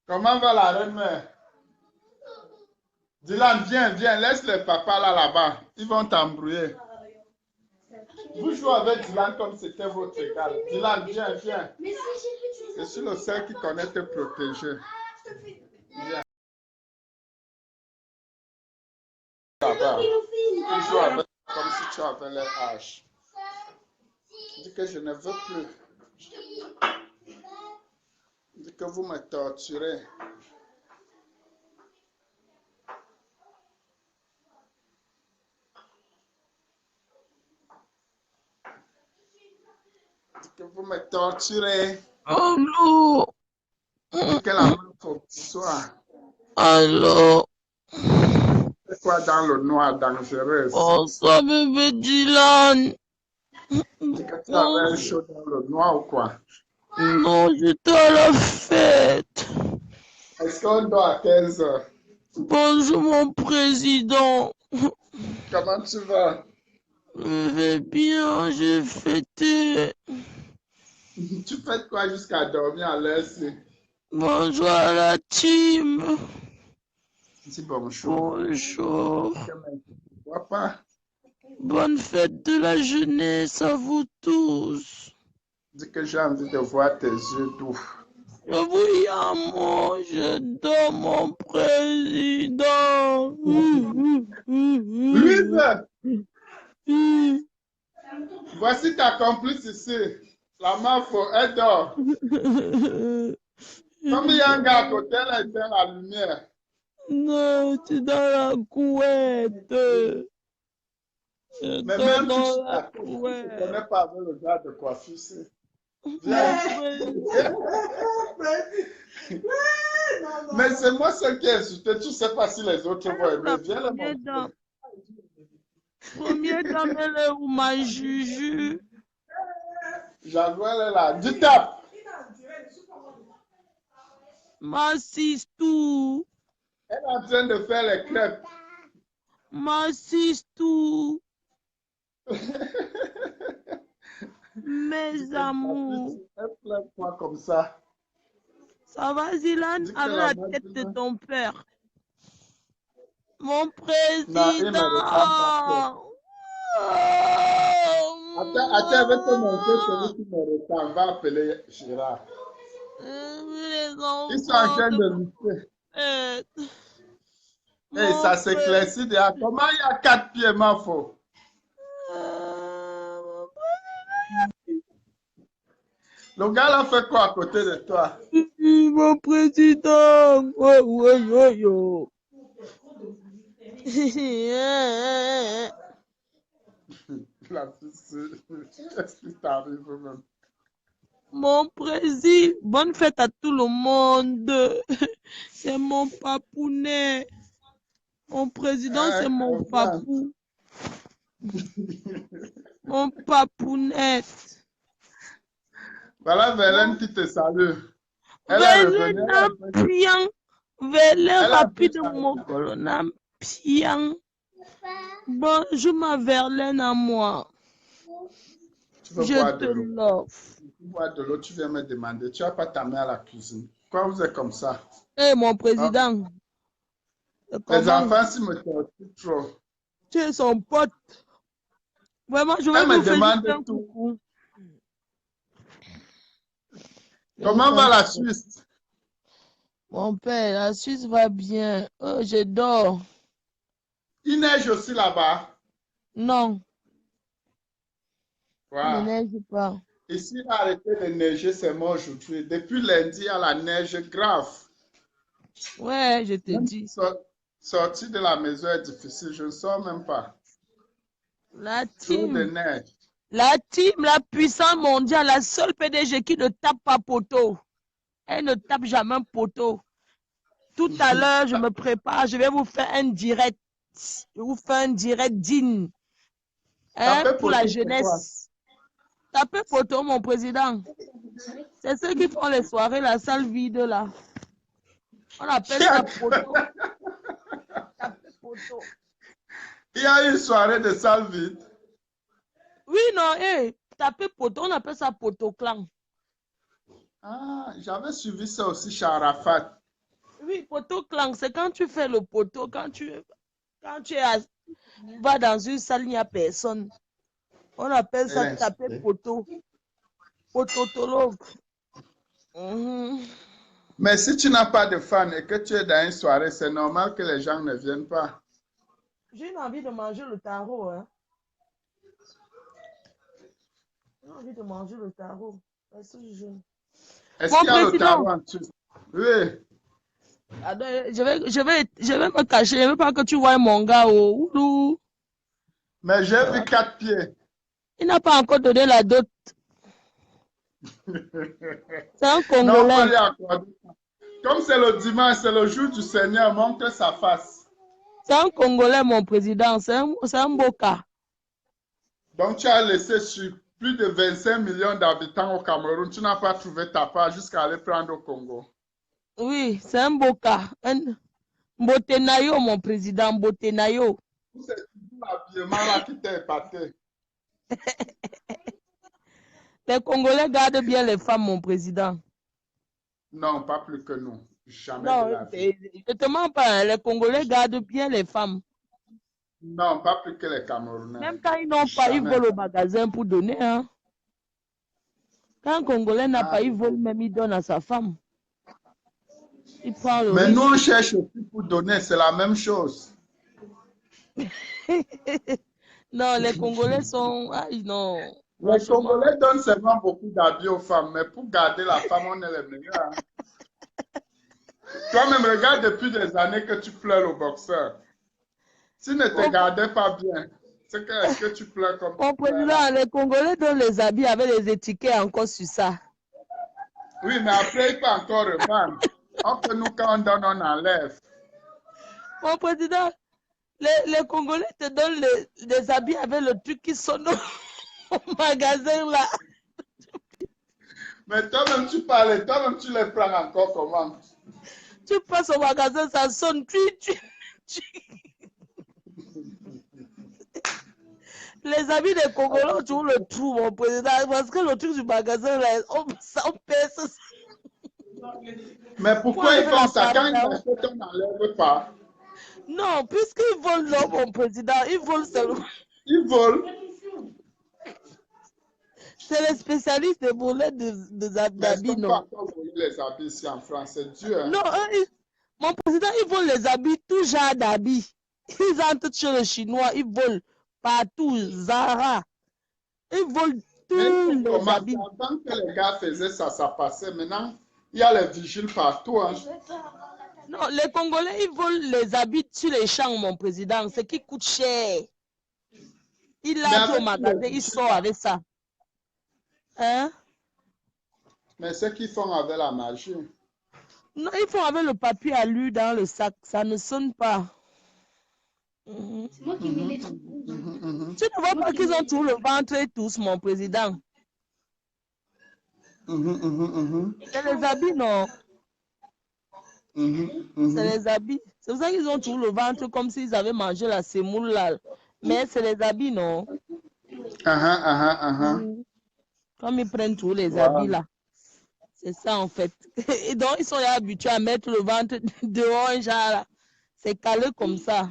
Comment va la reine-mère? Dylan, viens, laisse les papas là-bas. Ils vont t'embrouiller. Vous jouez avec Dylan comme c'était votre égal. Dylan, viens. Je suis le seul qui connaît te protéger. Viens. Là-bas. Tu joues avec comme si tu avais les haches. Dis que je ne veux plus. Dis que vous me torturez. Dis que vous me torturez. Allô? Dis que la main faut soit. Allô? C'est quoi dans le noir dangereuse? Bonsoir, bébé Dylan. Dis que tu avais un chaud dans le noir ou quoi? Non, j'étais à la fête. Est-ce qu'on dort à 15 heures? Bonjour, mon président. Comment tu vas? Je vais bien, j'ai fêté. Tu fais quoi jusqu'à dormir à l'heure-ci? Bonjour à la team. Dis bonjour. Bonjour. Je ne vois pas. Bonne fête de la jeunesse à vous tous. Dis que j'ai envie de voir tes yeux doux. Oui, à moi, je dors mon président. Louise, voici ta complice ici. La Mafo, elle dort. Comme il y a un gars à côté, elle éteint la lumière. Non, tu es dans la couette. Je Mais dors même si dans tu la t'appelles, tu ne couette. connais pas avec le gars de coiffure ici. Mon Viens. président. Mais c'est moi seul qui ai insulté. Tu ne sais pas si les autres vont aimer. Viens le montrer. Première dame, elle est où ma juju? J'avoue, elle est là. Dis tape. Ma sistou. Elle est en train de faire les crêpes. Ma sistou. Mes amours. Elle pleure pas comme ça. Ça va, Zilan, Dis que avec la la main tête de de- ton père. Mon Non, il président. me ressemble pas trop. Attends, je vais te montrer celui qui me ressemble. On va appeler Gérard. Les Ils sont en enfants train de de mon lutter. père. Et Mon ça président. s'éclaircit déjà. Comment il y a 4 pieds, ma faux? Le gars là fait quoi à côté de toi? Mon président. Ouais, ouais, ouais, yo. La fille, qu'est-ce qui t'arrive même? Mon président. Bonne fête à tout le monde. C'est mon papounet. Mon président, c'est mon Confiance. papou. Mon papounet. Voilà Vélène qui te salue. Elle est revenue. Velena pian. Vele Elle a pris rapide sa mon colonna pian. Bonjour ma Verlaine à moi. Tu veux Je boire te de l'eau. love. Tu veux boire de l'eau, tu viens me demander. Tu n'as pas ta main à la cuisine. Pourquoi vous êtes comme ça? Eh mon Ah, président. les Comment? enfants, s'ils me torturent trop. Tu es son pote. Vraiment, je vais Elle me vous faire juste demande un tout. coucou. Comment va la Suisse? Mon père, la Suisse va bien. Oh, je dors. Il neige aussi là-bas. Non, il ne Wow. neige pas. Ici, il a arrêté de neiger seulement aujourd'hui. Depuis lundi, il y a la neige grave. Ouais, je te Même dis. sortir de la maison est difficile. Je ne sors même pas. La Trop de team. neige. La team, la puissance mondiale, la seule PDG qui ne tape pas poteau. Elle ne tape jamais poteau. Tout à l'heure, je me prépare, je vais vous faire un direct. Je vous fais un direct digne. Hein, Taper pour la poteau, c'est quoi? jeunesse. Tapez poteau, mon président. C'est ceux qui font les soirées, la salle vide là. On appelle ça poteau. Tapez poteau. Il y a une soirée de salle vide. Oui, non, tapez poteau, on appelle ça poteau clan. Ah, j'avais suivi ça aussi chez Arafat. Oui, poteau clang, c'est quand tu fais le poteau, quand tu vas dans une salle, il n'y a personne. On appelle ça taper poteau. Pototologue. Mais si tu n'as pas de fans et que tu es dans une soirée, c'est normal que les gens ne viennent pas. J'ai envie de manger le tarot. Hein. J'ai envie de manger le tarot. Est-ce Mon qu'il y a le président, tarot en dessous? Oui. attends, je vais me cacher. Je ne veux pas que tu vois mon gars au Oulou. Mais j'ai vu 4 pieds. Il n'a pas encore donné la dot. C'est un Non, on peut Congolais. lui accorder. Comme c'est le dimanche, c'est le jour du Seigneur, montre sa face. C'est un Congolais, mon président. C'est un beau cas. Donc tu as laissé sur plus de 25 millions d'habitants au Cameroun. Tu n'as pas trouvé ta part jusqu'à aller prendre au Congo. Oui, c'est un beau cas. Un Mbotenayo, mon président. Mbotenayo. C'est l'habillement là qui t'a épaté. Les Congolais gardent bien les femmes, mon président. Non, pas plus que nous. Jamais Non, de la vie. je te mens pas. Les Congolais gardent bien les femmes. Non, pas plus que les Camerounais. Même quand ils n'ont pas, ils Jamais. volent au magasin pour donner. Hein. Quand un Congolais n'a pas, il vole même, il donne à sa femme. Il prend le Mais risque. nous, on cherche aussi pour donner, c'est la même chose. Non, les Congolais sont... Ah, non. Les Congolais donnent seulement beaucoup d'habits aux femmes, mais pour garder la femme, on est les meilleurs. Toi-même, regarde depuis des années que tu pleures au boxeur. S'il ne te gardait pas bien, est-ce que tu pleures comme mon président, les Congolais donnent les habits avec les étiquettes encore sur ça. Oui, mais après, il peut encore revendre. Entre nous, quand on donne, on enlève. Mon président, les Congolais te donnent les habits avec le truc qui sonne au magasin là. Mais toi-même, tu parles, toi-même, tu les prends encore comment? Tu passes au magasin, ça sonne. Les habits des Congolais ont toujours le trou, mon président, parce que le truc du magasin là, on pèse. Mais pourquoi ils font ça? Quand ils achètent, on n'enlève pas. Non, puisqu'ils volent l'homme, mon président, ils volent seulement. Ils volent. C'est les spécialistes des volets d'habits, non? Pas encore voler les habits ici en France, c'est dur. Hein? Non, mon président, ils volent les habits, tout genre d'habits. Ils entrent chez les Chinois, ils volent partout, Zara. Ils volent tous les habits. Avant que les gars faisaient ça, ça passait. Maintenant, il y a les vigiles partout. Hein? Non, les Congolais, ils volent les habits sur les champs, mon président. Ce qui coûte cher. Il l'a dit au magasin, il sort avec ça. Hein? Mais ce qu'ils font avec la magie. Non, ils font avec le papier alu dans le sac. Ça ne sonne pas. C'est moi qui mets les trucs. Tu ne vois pas qu'ils ont tout le ventre et tous, mon président. C'est les habits, non? C'est les habits. C'est pour ça qu'ils ont tout le ventre comme s'ils avaient mangé la semoule là. Mais c'est les habits, non? Comme ils prennent tous les habits là. C'est ça en fait. Et donc ils sont habitués à mettre le ventre dehors, genre là. C'est calé comme ça.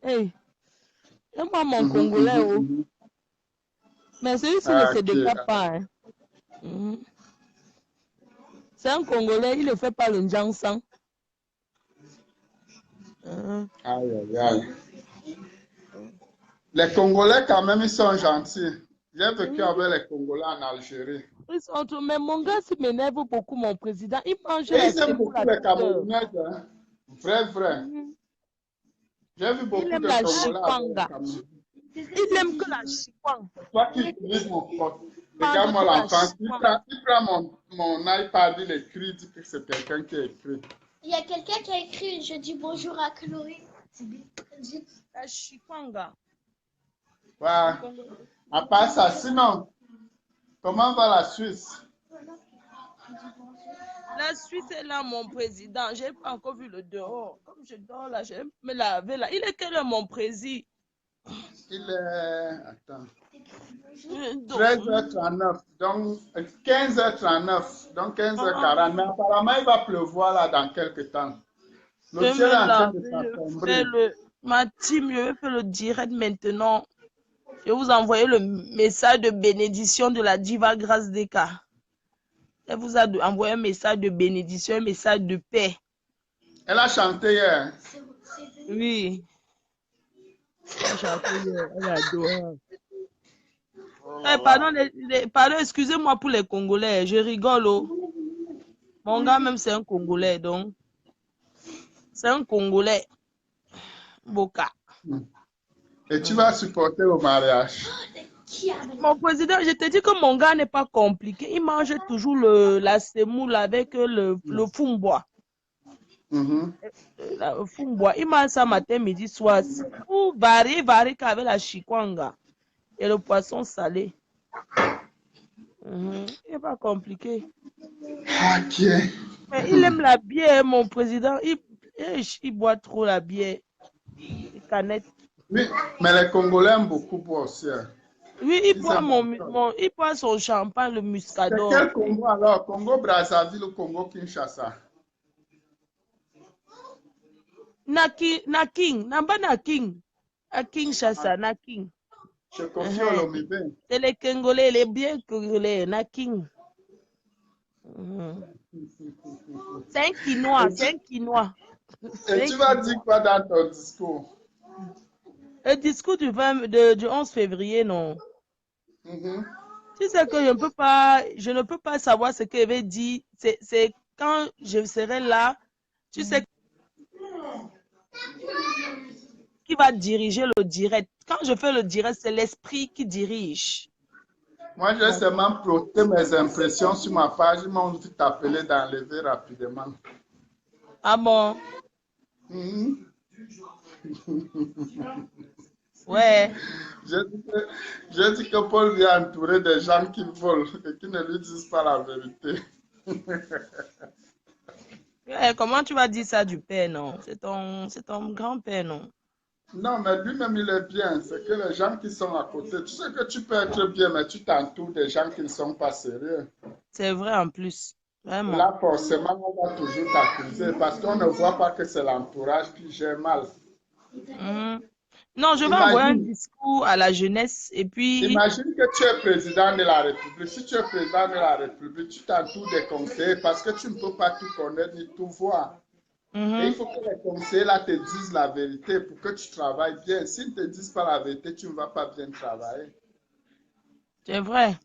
Hey. Et moi, mon Congolais, oh. Mais celui-ci ne se décape pas. Hein. C'est un Congolais, il ne fait pas le Njansan. Aïe, aïe, aïe. Les Congolais, quand même, ils sont gentils. J'ai vécu avec les Congolais en Algérie. Ils sont tout, mais mon gars, ça m'énerve beaucoup, mon président. Il mange Et la ils aiment beaucoup les Camerounais. Hein? Vrai. J'ai vu beaucoup de Congolais. Il aime que la chikwang. Toi qui utilises mon pote. Regarde-moi l'enfant. Il prend mon iPad, il écrit, il dit que c'est quelqu'un qui a écrit. Il y a quelqu'un qui a écrit je dis bonjour à Chloé. La chikwanga. Ouais. À part ça, sinon, comment va la Suisse? La Suisse est là, mon président. Je n'ai pas encore vu le dehors. Comme je dors là, je vais me laver là. Il est quel heure, mon président? Il est... Attends. 13h39, donc 15h39, donc 15h40. Mais apparemment, il va pleuvoir là dans quelques temps. Le ciel est en train de s'assombrir. Ma team, je vais faire le direct maintenant. Je vais vous envoyer le message de bénédiction de la diva Grâce Deka. Elle vous a envoyé un message de bénédiction, un message de paix. Elle a chanté hier. Oui. Elle a chanté hier. Elle adore. Pardon, excusez-moi pour les Congolais. Je rigole. Oh. Mon gars, même, c'est un Congolais. Donc, c'est un Congolais. Boka. Et tu vas supporter au mariage. Mon président, je te dis que mon gars n'est pas compliqué. Il mange toujours la semoule avec le fumbois. Le fumbois. Il mange ça matin, midi, soir. Ou varie avec la chikwanga. Et le poisson salé. Il n'est pas compliqué. Ok. Mais il aime la bière, mon président. Il boit trop la bière. Les canettes. Oui, mais les Congolais aiment beaucoup boire aussi. Oui, il boit son champagne, le muscador. C'est quel Congo alors? Congo Brazzaville ou Congo Kinshasa? Naking. À Kinshasa, Naking. Je confie au Lomibé. C'est les Congolais, les bien Congolais, Naking. C'est un Quinois, Et tu vas dire quoi dans ton discours? Le discours du 11 février, non. Tu sais que je ne peux pas savoir ce qu'il avait dit. C'est quand je serai là, tu sais qui va diriger le direct. Quand je fais le direct, c'est l'esprit qui dirige. Moi, j'ai seulement ploté mes impressions sur ma page. Ils m'ont dit t'appeler d'enlever rapidement. Ah bon? Ouais. Je dis que Paul vient entourer des gens qui volent et qui ne lui disent pas la vérité. Comment tu vas dire ça du père, non? C'est ton grand-père, non? Non, mais lui-même, il est bien. C'est que les gens qui sont à côté, tu sais que tu peux être bien, mais tu t'entoures des gens qui ne sont pas sérieux. C'est vrai en plus. Vraiment. Là, forcément, on va toujours t'accuser parce qu'on ne voit pas que c'est l'entourage qui gère mal. Non, je vais envoyer un discours à la jeunesse et puis... Imagine que tu es président de la République. Si tu es président de la République, tu t'entoures des conseillers parce que tu ne peux pas tout connaître ni tout voir. Et il faut que les conseillers là te disent la vérité pour que tu travailles bien. S'ils ne te disent pas la vérité, tu ne vas pas bien travailler. C'est vrai.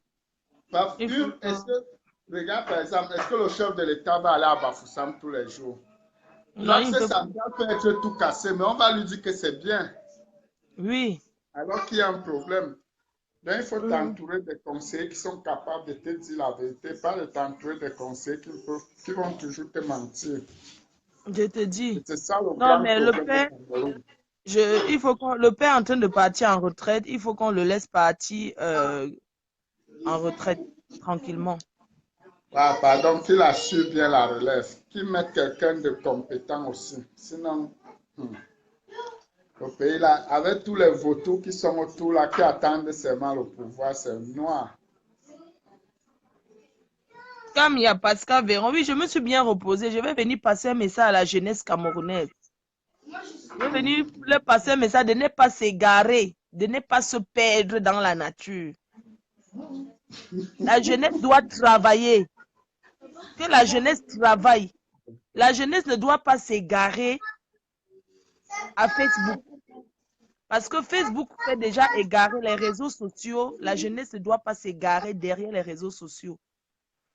Regarde par exemple, est-ce que le chef de l'État va aller à Bafoussam tous les jours? L'accès central peut être tout cassé, mais on va lui dire que c'est bien. Oui. Alors qu'il y a un problème. Donc, il faut t'entourer des conseillers qui sont capables de te dire la vérité, pas de t'entourer des conseillers qui vont toujours te mentir. Je te dis. C'est ça le non, mais le père, il faut le père est en train de partir en retraite, il faut qu'on le laisse partir en retraite tranquillement. Ah, pardon, qu'il assure bien la relève, qu'il mette quelqu'un de compétent aussi. Sinon, le pays là, avec tous les vautours qui sont autour là, qui attendent seulement le pouvoir, c'est noir. Comme il y a Pascal Véron, oui, je me suis bien reposée. Je vais venir passer un message à la jeunesse camerounaise. Je vais venir leur passer un message de ne pas s'égarer, de ne pas se perdre dans la nature. La jeunesse doit travailler. Que la jeunesse travaille. La jeunesse ne doit pas s'égarer à Facebook. Parce que Facebook fait déjà égarer les réseaux sociaux. La jeunesse ne doit pas s'égarer derrière les réseaux sociaux.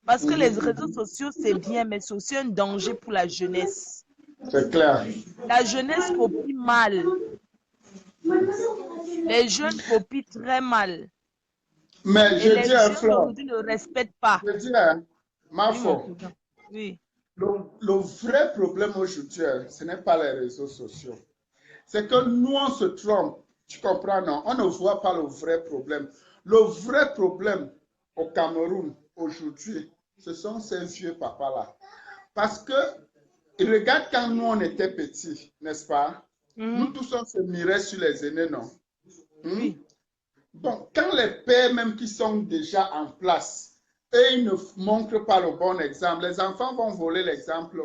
Parce que les réseaux sociaux, c'est bien, mais c'est aussi un danger pour la jeunesse. C'est clair. La jeunesse copie mal. Les jeunes copient très mal. Mais je dis à Flore, ne respectent pas. Je dis à Mafo, oui. Le vrai problème aujourd'hui, ce n'est pas les réseaux sociaux. C'est que nous, on se trompe. Tu comprends, non? On ne voit pas le vrai problème. Le vrai problème au Cameroun aujourd'hui, ce sont ces vieux papas-là. Parce que, regarde quand nous, on était petits, n'est-ce pas? Nous tous, on se mirait sur les aînés, non? Oui. Bon, quand les pères même qui sont déjà en place, et ils ne montrent pas le bon exemple, les enfants vont voler l'exemple.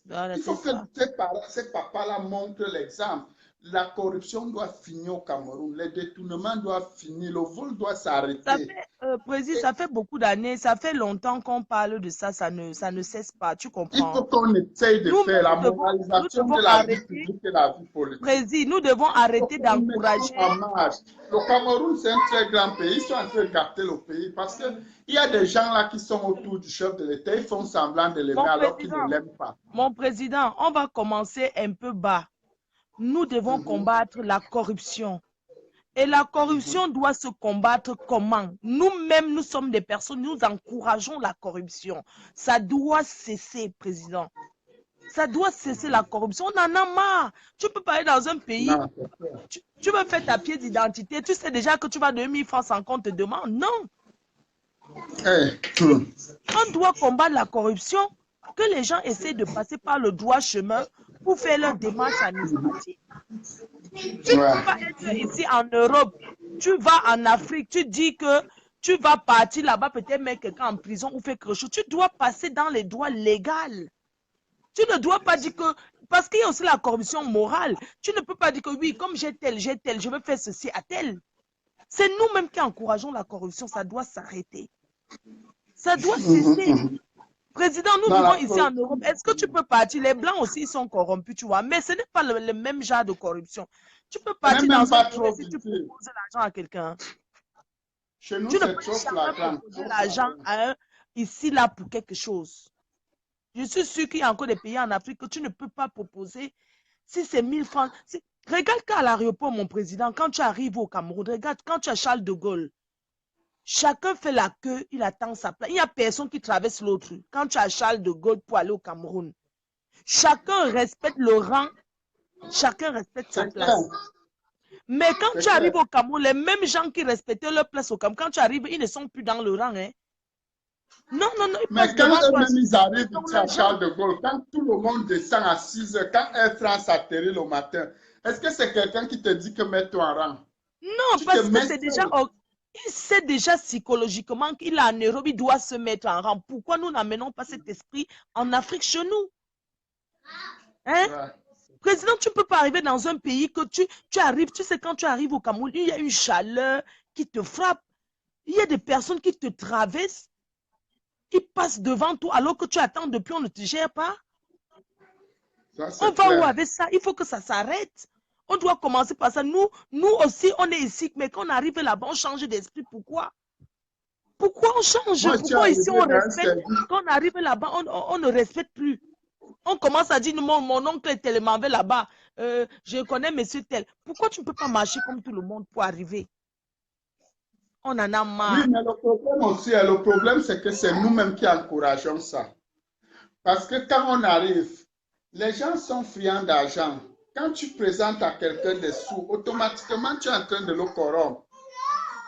Voilà, Il faut c'est que ça. ces papas-là montrent l'exemple. La corruption doit finir au Cameroun. Les détournements doivent finir. Le vol doit Ça s'arrêter. fait, Président, ça fait beaucoup d'années, ça fait longtemps qu'on parle de ça, ça ne cesse pas, tu Il comprends? faut qu'on essaye de Nous-mêmes, faire la nous moralisation devons de la vie arrêter, publique et la vie politique. Président, nous devons Il faut arrêter qu'on mette en d'encourager. marche. Le Cameroun, c'est un très grand pays. Ils sont en train de gâter le pays parce qu'il y a des gens là qui sont autour du chef de l'État. Ils font semblant de l'aimer alors qu'ils ne l'aiment pas. Mon président, on va commencer un peu bas. Nous devons combattre la corruption. Et la corruption doit se combattre comment? Nous-mêmes, nous sommes des personnes, nous encourageons la corruption. Ça doit cesser, président. Ça doit cesser la corruption. On en a marre. Tu peux pas aller dans un pays, Non. tu veux faire ta pièce d'identité, tu sais déjà que tu vas 2000 francs sans qu'on te demande. Non. Hey. On doit combattre la corruption, que les gens essaient de passer par le droit chemin pour faire leur démarche administrative. Tu ne peux pas être ici en Europe, tu vas en Afrique, tu dis que tu vas partir là-bas, peut-être mettre quelqu'un en prison ou faire quelque chose. Tu dois passer dans les droits légaux. Tu ne dois pas dire que, parce qu'il y a aussi la corruption morale, tu ne peux pas dire que oui, comme j'ai tel, je vais faire ceci à tel. C'est nous-mêmes qui encourageons la corruption, ça doit s'arrêter. Ça doit cesser. Président, nous vivons ici en Europe. Est-ce que tu peux partir? Les Blancs aussi sont corrompus, tu vois. Mais ce n'est pas le même genre de corruption. Tu peux partir dans un pays si tu proposes l'argent à quelqu'un. Chez nous, Tu ne c'est peux trop jamais flagrant. proposer l'argent à un ici, là, pour quelque chose. Je suis sûr qu'il y a encore des pays en Afrique que tu ne peux pas proposer si c'est 1000 francs. Regarde qu'à l'aéroport, mon président, quand tu arrives au Cameroun, regarde quand tu as Charles de Gaulle. Chacun fait la queue, il attend sa place. Il n'y a personne qui traverse l'autre. Quand tu as Charles de Gaulle pour aller au Cameroun, chacun respecte le rang, chacun respecte sa place. Mais quand tu arrives au Cameroun, les mêmes gens qui respectaient leur place au Cameroun, quand tu arrives, ils ne sont plus dans le rang. Hein. Non, ils mais quand eux-mêmes ils arrivent ici à Charles de Gaulle, quand tout le monde descend à 6 heures, quand Air France atterrit le matin, est-ce que c'est quelqu'un qui te dit que mets-toi en rang? Non, parce que c'est déjà... Il sait déjà psychologiquement qu'il est en Europe, il doit se mettre en rang. Pourquoi nous n'amenons pas cet esprit en Afrique chez nous? Hein? Ouais. Président, tu ne peux pas arriver dans un pays que tu arrives, tu sais, quand tu arrives au Cameroun, il y a une chaleur qui te frappe. Il y a des personnes qui te traversent, qui passent devant toi alors que tu attends depuis, on ne te gère pas. On va où avec ça? Il faut que ça s'arrête. On doit commencer par ça. Nous aussi, on est ici, mais quand on arrive là-bas, on change d'esprit. Pourquoi? Pourquoi on change? Pourquoi ici on respecte? Quand on arrive là-bas, on ne respecte plus. On commence à dire, mon oncle est tellement là-bas. Je connais monsieur tel. Pourquoi tu ne peux pas marcher comme tout le monde pour arriver? On en a marre. Oui, mais le problème aussi, le problème, c'est que c'est nous-mêmes qui encourageons ça. Parce que quand on arrive, les gens sont friands d'argent. Quand tu présentes à quelqu'un des sous, automatiquement, tu es en train de le corrompre.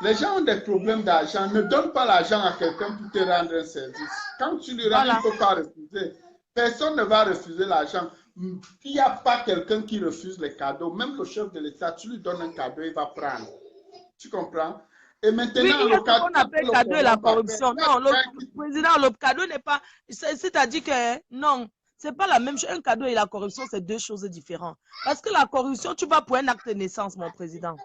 Les gens ont des problèmes d'argent. Ne donne pas l'argent à quelqu'un pour te rendre un service. Quand tu lui rends, il ne peut pas refuser. Personne ne va refuser l'argent. Il n'y a pas quelqu'un qui refuse les cadeaux. Même le chef de l'État, tu lui donnes un cadeau, il va prendre. Tu comprends? Et maintenant, oui, il y a ce qu'on appelle cadeau et la corruption. Non, le président, le cadeau n'est pas... C'est-à-dire que non, ce n'est pas la même chose. Un cadeau et la corruption, c'est deux choses différentes. Parce que la corruption, tu vas pour un acte de naissance, mon président.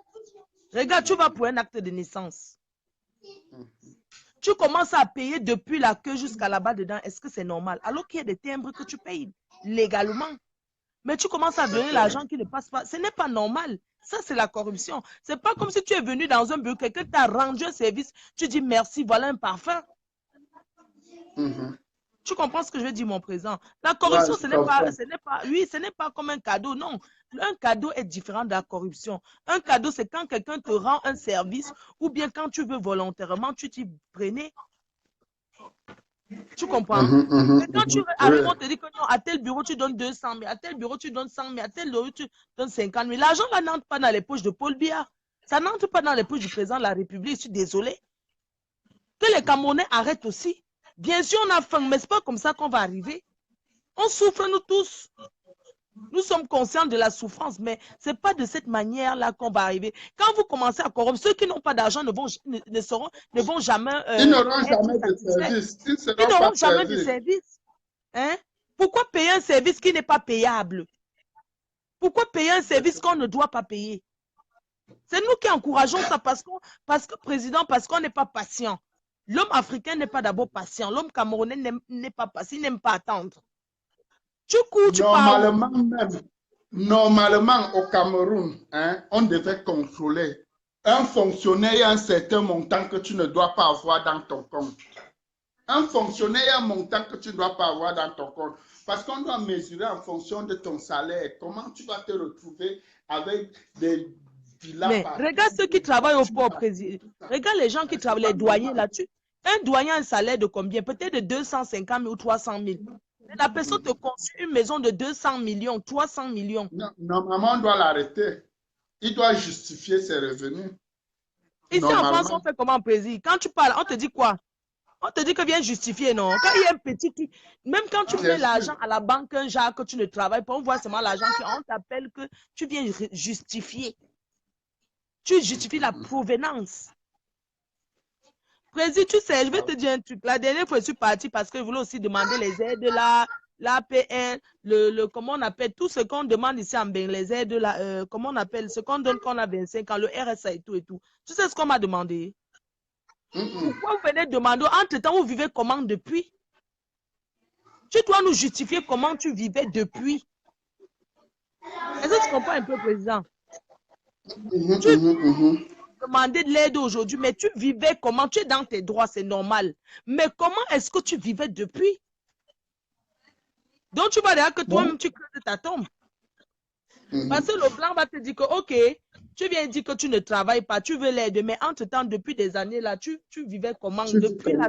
Regarde, tu vas pour un acte de naissance. Tu commences à payer depuis la queue jusqu'à là-bas dedans. Est-ce que c'est normal? Alors qu'il y a des timbres que tu payes légalement. Mais tu commences à donner l'argent qui ne passe pas. Ce n'est pas normal. Ça, c'est la corruption. Ce n'est pas comme si tu es venu dans un bureau, quelqu'un t'a rendu un service, tu dis merci, voilà un parfum. Tu comprends ce que je veux dire, mon président? La corruption, ce n'est pas comme un cadeau, non. Un cadeau est différent de la corruption. Un cadeau, c'est quand quelqu'un te rend un service ou bien quand tu veux volontairement, tu t'y prenais. Tu comprends? Mais quand tu arrives, on te dit que non, à tel bureau, tu donnes 200 000, à tel bureau, tu donnes 100 000, à tel bureau, tu donnes 50 000. L'argent, là, n'entre pas dans les poches de Paul Biya. Ça n'entre pas dans les poches du président de la République. Je suis désolée. Que les Camerounais arrêtent aussi. Bien sûr, on a faim, mais ce n'est pas comme ça qu'on va arriver. On souffre, nous tous. Nous sommes conscients de la souffrance, mais ce n'est pas de cette manière-là qu'on va arriver. Quand vous commencez à corrompre, ceux qui n'ont pas d'argent ne vont jamais Ils n'auront être jamais de satisfaits. service. Ils ne Ils seront pas n'auront jamais de servis. service. Hein? Pourquoi payer un service qui n'est pas payable? Pourquoi payer un service qu'on ne doit pas payer? C'est nous qui encourageons ça parce que président, parce qu'on n'est pas patient. L'homme africain n'est pas d'abord patient. L'homme camerounais n'est pas patient. Il n'aime pas attendre. Tu cours, tu parles. Normalement, au Cameroun, hein, on devait contrôler un fonctionnaire et un certain montant que tu ne dois pas avoir dans ton compte. Un fonctionnaire et un montant que tu ne dois pas avoir dans ton compte. Parce qu'on doit mesurer en fonction de ton salaire. Comment tu vas te retrouver avec des villas. Mais regarde ceux qui travaillent au port, président. Regarde les gens qui travaillent, les douaniers là-dessus. Un douanier a un salaire de combien? Peut-être de 250 000 ou 300 000. La personne te construit une maison de 200 millions, 300 millions. Non, normalement, on doit l'arrêter. Il doit justifier ses revenus. Ici en France, on fait comment, président? Quand tu parles, on te dit quoi? On te dit que viens justifier, non? Quand il y a un petit truc, même quand tu mets l'argent à la banque, un genre que tu ne travailles pas, on voit seulement l'argent, on t'appelle que tu viens justifier. Tu justifies la provenance. Président, tu sais, je vais te dire un truc. La dernière fois, je suis partie parce que je voulais aussi demander les aides de l'APL, comment on appelle, tout ce qu'on demande ici en Bénin, les aides de la, comment on appelle, ce qu'on donne quand on a 25 ans, le RSA et tout et tout. Tu sais ce qu'on m'a demandé? Pourquoi vous venez demander, entre-temps, vous vivez comment depuis? Tu dois nous justifier comment tu vivais depuis. Est-ce que tu comprends un peu, président? Tu demandais de l'aide aujourd'hui, mais tu vivais comment? Tu es dans tes droits, c'est normal. Mais comment est-ce que tu vivais depuis? Donc, tu vas dire que toi-même, tu crées ta tombe. Parce que le blanc va te dire que, OK, tu viens dire que tu ne travailles pas, tu veux l'aide, mais entre-temps, depuis des années, là, tu vivais comment? Depuis là,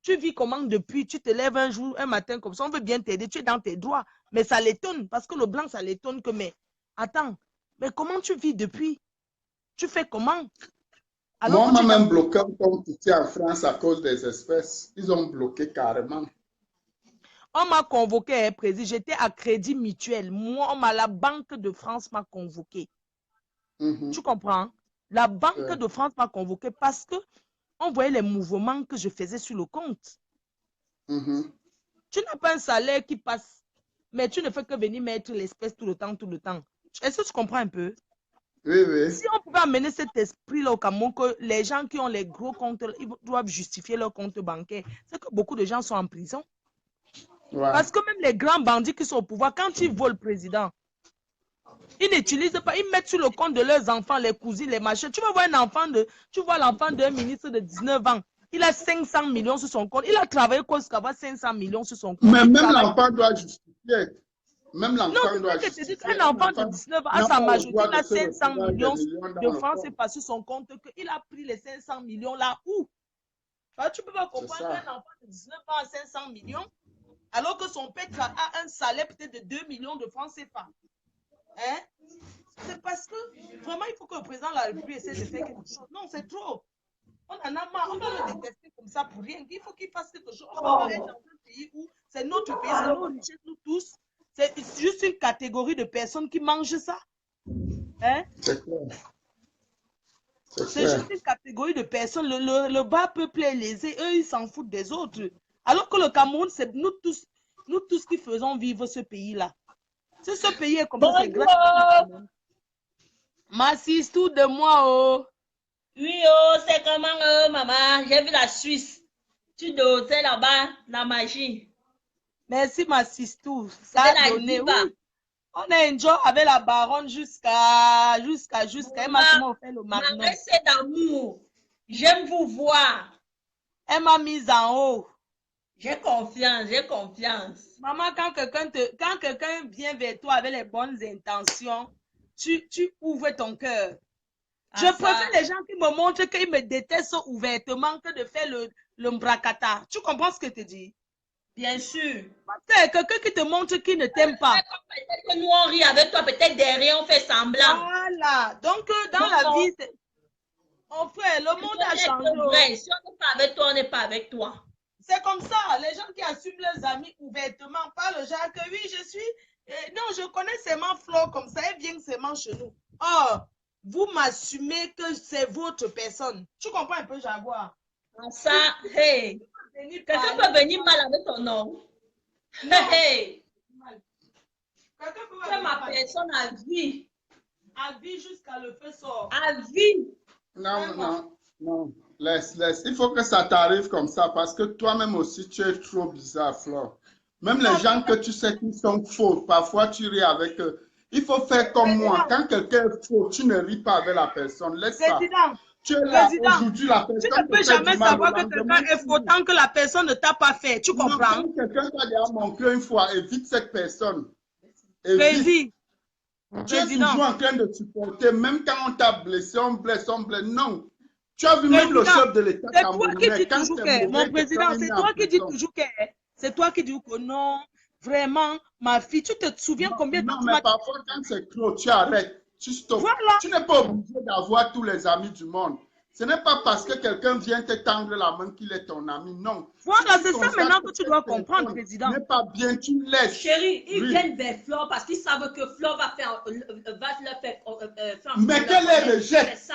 tu vis comment depuis? Tu te lèves un jour, un matin comme ça, on veut bien t'aider, tu es dans tes droits. Mais ça l'étonne, parce que le blanc, ça l'étonne que, mais attends, mais comment tu vis depuis? Tu fais comment? Alors, moi, on m'a même bloqué un compte ici en France à cause des espèces. Ils ont bloqué carrément. On m'a convoqué, président. J'étais à Crédit Mutuel. Moi, la Banque de France m'a convoqué. Tu comprends? La Banque de France m'a convoqué parce que on voyait les mouvements que je faisais sur le compte. Tu n'as pas un salaire qui passe, mais tu ne fais que venir mettre l'espèce tout le temps, tout le temps. Est-ce que tu comprends un peu? Oui, oui. Si on pouvait amener cet esprit-là au Cameroun, que les gens qui ont les gros comptes, ils doivent justifier leur compte bancaire, c'est que beaucoup de gens sont en prison. Ouais. Parce que même les grands bandits qui sont au pouvoir, quand ils volent le président, ils n'utilisent pas, ils mettent sur le compte de leurs enfants, les cousines, les machins. Tu vas voir un enfant tu vois l'enfant d'un ministre de 19 ans, il a 500 millions sur son compte. Il a travaillé jusqu'à avoir 500 millions sur son compte. Mais même l'enfant doit justifier. Même l'enfant doit justifier. Un enfant de 19 ans, à sa majorité, il a 500 millions de francs, c'est pas sur son compte qu'il a pris les 500 millions là où? Tu ne peux pas comprendre qu'un enfant de 19 ans a 500 millions, alors que son père a un salaire peut-être de 2 millions de francs CFA. Hein? C'est parce que vraiment, il faut que le président de la République essaie de faire quelque chose. Non, c'est trop. On en a marre. On va le détester comme ça pour rien. Il faut qu'il fasse quelque chose. On va pas être dans un pays où c'est notre pays, c'est nos richesses, nous tous. C'est juste une catégorie de personnes qui mangent ça. Hein? C'est clair. C'est juste une catégorie de personnes. Le bas peuple est lésé. Eux, ils s'en foutent des autres. Alors que le Cameroun, c'est nous tous qui faisons vivre ce pays-là. Si ce pays est comme ça, c'est grâce à nous. M'assiste tout de moi, oh. Oui, oh, c'est comment, maman? J'ai vu la Suisse. Tu dotais là-bas, la magie. Merci, m'assiste tout. Ça a donné, oui. On a enjoy avec la baronne jusqu'à elle m'a seulement fait le magnum. Ma c'est d'amour. J'aime vous voir. Elle m'a mise en haut. J'ai confiance, j'ai confiance. Maman, quand quelqu'un vient vers toi avec les bonnes intentions, tu ouvres ton cœur. Je préfère les gens qui me montrent qu'ils me détestent ouvertement que de faire le mbracata. Tu comprends ce que je te dis? Bien sûr. Quelqu'un qui te montre qu'il ne t'aime pas. Peut-être que nous on rit avec toi, peut-être derrière on fait semblant. Voilà. Donc dans la vie, mon frère, le monde a changé. Si on n'est pas avec toi, on n'est pas avec toi. C'est comme ça. Les gens qui assument leurs amis ouvertement, pas le genre que oui, je suis Non, je connais seulement Flore comme ça. Elle vient seulement chez nous. Oh, vous m'assumez que c'est votre personne. Tu comprends un peu, Jaguar? Ça, hey. Quelqu'un peut venir mal avec ton nom. Hey. C'est ma personne à vie. À vie jusqu'à le feu sort. À vie. Non. Laisse. Il faut que ça t'arrive comme ça parce que toi-même aussi, tu es trop bizarre, Flore. Même les gens que tu sais qui sont faux, parfois tu ris avec eux. Il faut faire comme moi. Quand quelqu'un est faux, tu ne ris pas avec la personne. Laisse ça. Tu es là aujourd'hui, la personne. Tu ne peux jamais savoir que quelqu'un est faux tant que la personne ne t'a pas fait. Tu comprends? Quand quelqu'un t'a déjà manqué une fois, évite cette personne. Évite. Tu es toujours en train de supporter, même quand on t'a blessé, on blesse. Non. Tu as vu même le chef de l'État. C'est toi qui dis toujours que, mon président, c'est toi qui dis toujours que, c'est toi qui dis que non, vraiment, ma fille, tu te souviens combien de temps? Non, mais parfois, quand c'est clos, tu arrêtes, tu stoppes. Voilà. Tu n'es pas obligé d'avoir tous les amis du monde. Ce n'est pas parce que quelqu'un vient te tendre la main qu'il est ton ami, non. Voilà, c'est ça maintenant que tu dois comprendre, président. Ce n'est pas bien, tu laisses. Chérie, ils viennent vers Flore parce qu'ils savent que Flore va leur faire. Mais quel est le geste?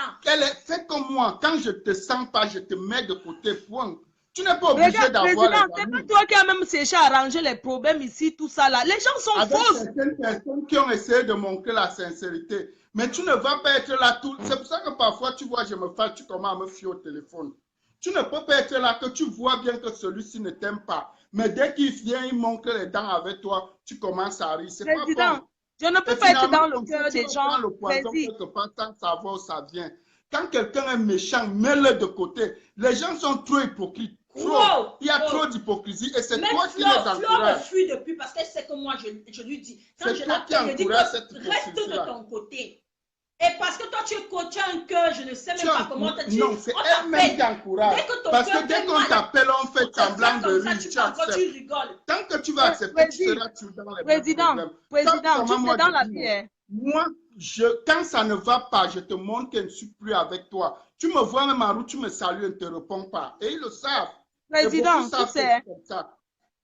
Fais comme moi, quand je ne te sens pas, je te mets de côté, point. Tu n'es pas obligé d'avoir les amis. C'est pas toi qui as même cherché à arranger les problèmes ici, tout ça là. Les gens sont fausses. Avec certaines personnes qui ont essayé de montrer la sincérité. Mais tu ne vas pas être là tout. C'est pour ça que parfois, tu vois, je me fâche, tu commences à me fier au téléphone. Tu ne peux pas être là que tu vois bien que celui-ci ne t'aime pas. Mais dès qu'il vient, il montre les dents avec toi, tu commences à rire. C'est pas bon. Je ne peux pas être dans le cœur des gens. Le poison quelque part sans savoir où ça vient. Quand quelqu'un est méchant, mets-le de côté. Les gens sont trop hypocrites. Il y a trop d'hypocrisie et c'est toi qui les encourages. Flore me fuit depuis parce qu'elle sait que moi, je lui dis. Quand je l'appelle, je dis que reste de ton côté. Et parce que toi, tu as un cœur, je ne sais même pas comment te dire. Non, c'est elle-même qui encourage. Parce que dès qu'on t'appelle, on fait semblant de rire. Tu rigoles. Tant que tu vas accepter, tu seras toujours dans les mêmes problèmes. Président, tu es dans la vie. Moi, quand ça ne va pas, je te montre que je ne suis plus avec toi. Tu me vois même en route, tu me salues et ne te réponds pas. Et ils le savent. Président, tu sais.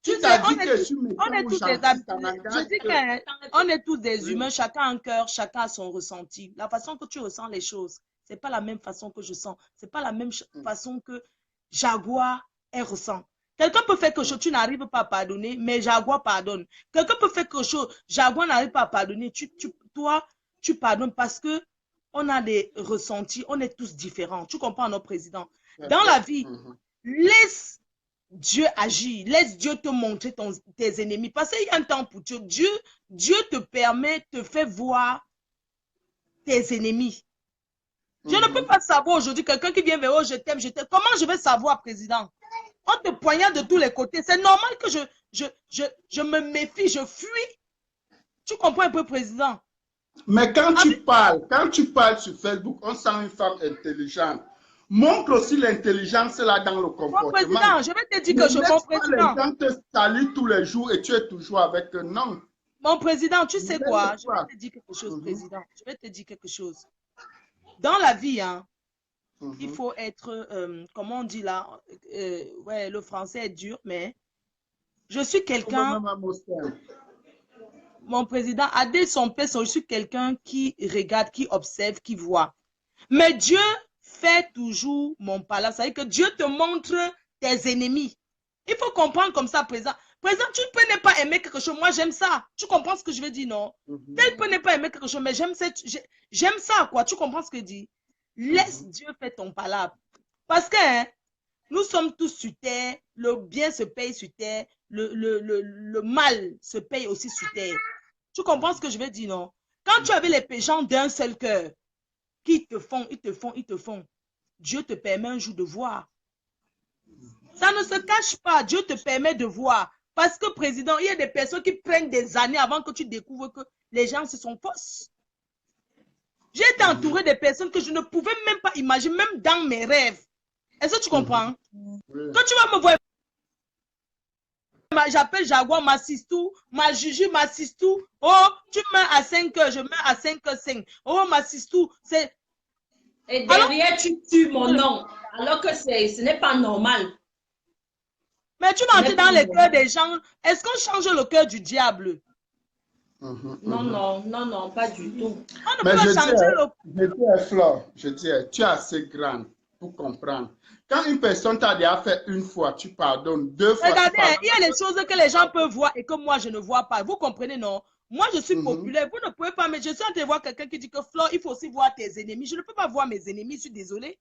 Tu t'as dit que je suis méchant. On est tous des je dis qu'on est tous des humains, chacun a un cœur, chacun a son ressenti. La façon que tu ressens les choses, c'est pas la même façon que je sens. C'est pas la même façon que Jaguar ressent. Quelqu'un peut faire quelque chose, tu n'arrives pas à pardonner, mais Jaguar pardonne. Quelqu'un peut faire quelque chose, Jaguar n'arrive pas à pardonner. Toi, tu pardonnes parce que on a des ressentis, on est tous différents. Tu comprends, notre président? Dans la vie, laisse Dieu agir, laisse Dieu te montrer tes ennemis. Parce qu'il y a un temps pour Dieu. Dieu te permet, te fait voir tes ennemis. Je ne peux pas savoir aujourd'hui, quelqu'un qui vient vers moi, je t'aime. Comment je vais savoir, président? On te poignarde de tous les côtés. C'est normal que je me méfie, je fuis. Tu comprends un peu, président? Mais quand tu parles sur Facebook, on sent une femme intelligente. Montre aussi l'intelligence là dans le comportement. Mon président, je vais te dire que mon président. Les gens te saluent tous les jours et tu es toujours avec eux. Non. Mon président, tu sais quoi? Je vais te dire quelque chose, président. Je vais te dire quelque chose. Dans la vie, hein, il faut être, comment on dit là, ouais, le français est dur, mais je suis quelqu'un. Mon président, à dès son père, je suis quelqu'un qui regarde, qui observe, qui voit. Mais Dieu fait toujours mon palace. C'est-à-dire que Dieu te montre tes ennemis. Il faut comprendre comme ça, président. Président, tu peux ne pas aimer quelque chose. Moi, j'aime ça. Tu comprends ce que je veux dire, non? Tel peut ne pas aimer quelque chose, mais j'aime ça, quoi. Tu comprends ce que je dis? Laisse Dieu faire ton palabre. Parce que hein, nous sommes tous sur terre. Le bien se paye sur terre. Le mal se paye aussi sur terre. Tu comprends ce que je veux dire, non? Quand tu avais les gens d'un seul cœur, qui te font, ils te font. Dieu te permet un jour de voir. Ça ne se cache pas. Dieu te permet de voir. Parce que, président, il y a des personnes qui prennent des années avant que tu découvres que les gens se sont fausses. J'ai été entouré de personnes que je ne pouvais même pas imaginer, même dans mes rêves. Est-ce que tu comprends? Quand tu vas me voir, j'appelle Jaguar, m'assistou, ma Juju, m'assistou. Oh, tu mets à 5 heures, je mets à 5h05. Oh, m'assistou, c'est... Et derrière, tu tues mon nom. Alors que ce n'est pas normal. Mais tu vas entrer dans les cœurs des gens. Est-ce qu'on change le cœur du diable? Non, pas du tout. Mais je dis, tu es assez grande pour comprendre. Quand une personne t'a déjà fait une fois, tu pardonnes, 2 fois. Regardez, il y a des choses que les gens peuvent voir et que moi, je ne vois pas. Vous comprenez, non? Moi, je suis populaire. Vous ne pouvez pas, mais je suis en train de voir quelqu'un qui dit que Flore, il faut aussi voir tes ennemis. Je ne peux pas voir mes ennemis, je suis désolée.